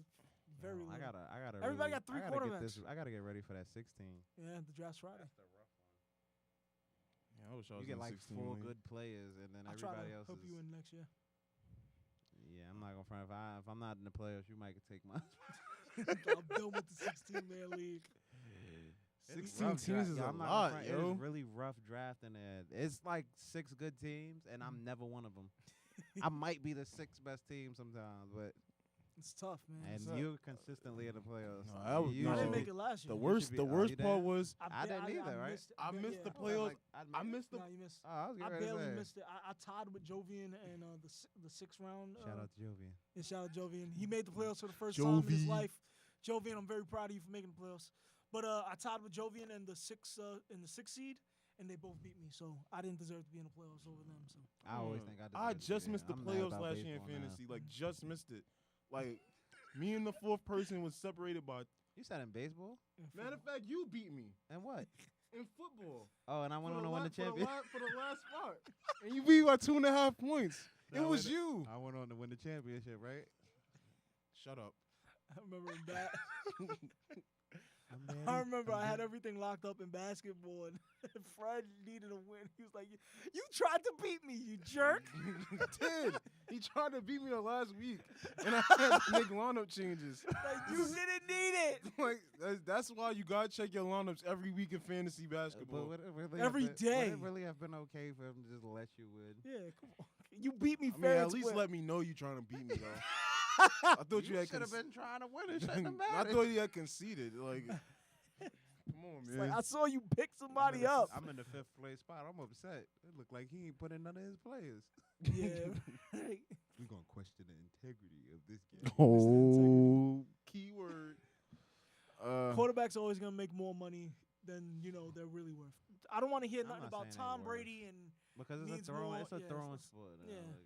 very I little. gotta. Everybody really, got 3 I gotta quarterbacks. Get this, I gotta get ready for that 16. Yeah, the draft's Friday. That's the rough one. Yeah, I wish I was You get in like 16 4 league. good players, and then I'll try everybody to else hope is. you in next year. Yeah, I'm not gonna front. If I'm not in the playoffs, you might take my. I'm done with the 16-man league. 16 teams is a I'm not lot, gonna front, yo. It's really rough drafting there. It's like 6 good teams, and I'm never one of them. I might be the 6th best team sometimes, but It's tough, man. and It's tough. you're consistently in the playoffs. No, I was- You no. I didn't usually- make it last year. The You worst, should be- the oh, you worst part didn't? was I didn't either, right? Missed, I missed the yeah. playoffs. I I missed the. No, you missed. Oh, I was I getting ready to barely say. missed it. I tied with Jovian and the 6th round. Shout out to Jovian. Yeah, shout out Jovian. He made the playoffs for the first time in his Jovi. life. Jovian, I'm very proud of you for making the playoffs. But I tied with Jovian in the sixth seed, and they both beat me. So I didn't deserve to be in the playoffs over them. So I always think I just missed the playoffs last year in fantasy. Like, just missed it. Like, me and the fourth person was separated by. You said in baseball? Matter of fact, you beat me. And what? In football. Oh, and I went on to win the championship. For the last spot. And you beat by 2.5 points. No, it was you. I went on to win the championship, right? Shut up. I remember that. I remember I had everything locked up in basketball, and Fred needed a win. He was like, "You tried to beat me, you jerk." He did. He tried to beat me the last week, and I had to make lineup changes. Like, you didn't need it. Like that's why you gotta check your lineups every week in fantasy basketball. But Every day. Would it really have been okay for him to just let you win? Yeah, come on. You beat me I fair mean, and at least square. let me know you trying to beat me though. I thought you had should have been trying to win. It shouldn't have I mattered. thought you had conceded. Like, come on, It's man. like, I saw you pick somebody up. I'm in the 5th place spot. I'm upset. It looked like he ain't put in none of his players. Yeah. Right. We're going to question the integrity of this game. Oh, keyword. Quarterbacks are always gonna make more money than they're really worth. I don't want to hear I'm nothing not about saying Tom they worth. Brady and Because it's needs a throwing, more- it's a yeah, throwing it's- sport. yeah. Like,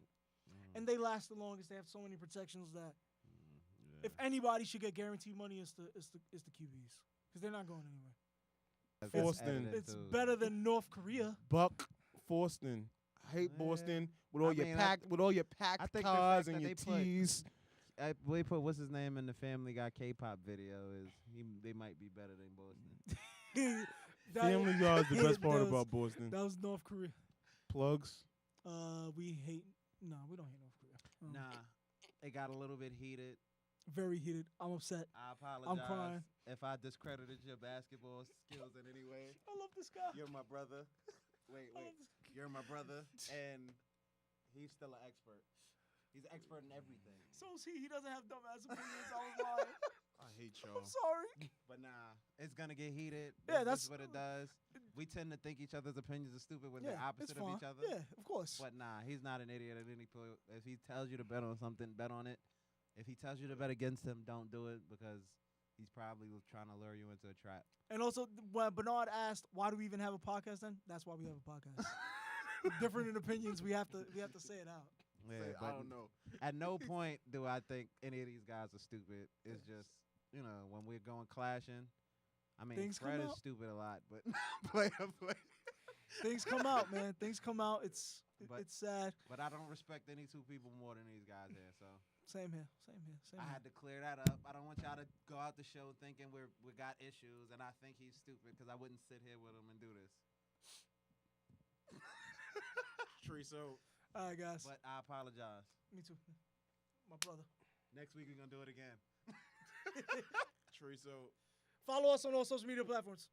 and they last the longest. They have so many protections that yeah. if anybody should get guaranteed money, it's the QBs because they're not going anywhere. That's Forced added in. into It's it. better than North Korea. Buck Forston. I hate Boston with all I your mean, packed I think the cars fact and that your they put- tees. We put what's his name in the Family Guy K-pop video is they might be better than Boston. Family Guy is the best part that was- about Boston. That was North Korea. Plugs. We hate. No, we don't hate North Korea. Nah, it got a little bit heated. Very heated. I'm upset. I apologize crying. if I discredited your basketball skills in any way. I love this guy. You're my brother. Wait. You're my brother, and he's still an expert. He's an expert in everything. So is he. He doesn't have dumbass opinions. I was lying. I hate y'all. I'm sorry. But nah, it's gonna get heated. Yeah, That's that's- what it does. We tend to think each other's opinions are stupid when Yeah, they're opposite it's of fine. each other. Yeah, of course. But nah, he's not an idiot at any point. If he tells you to bet on something, bet on it. If he tells you to bet against him, don't do it because he's probably trying to lure you into a trap. And also, when Bernard asked, "Why do we even have a podcast?" Then that's why we have a podcast. Different in opinions, we have to say it out. Yeah, I don't know. At no point do I think any of these guys are stupid. It's just, when we're going clashing. I mean, Things Fred come is out. stupid a lot, but play. Things come out, man. Things come out. It's sad. But I don't respect any two people more than these guys here. So Same here. I had to clear that up. I don't want y'all to go out the show thinking we got issues, and I think he's stupid because I wouldn't sit here with him and do this. Treso. All right, guys. But I apologize. Me too. My brother. Next week we're gonna do it again. Treso. Follow us on all social media platforms.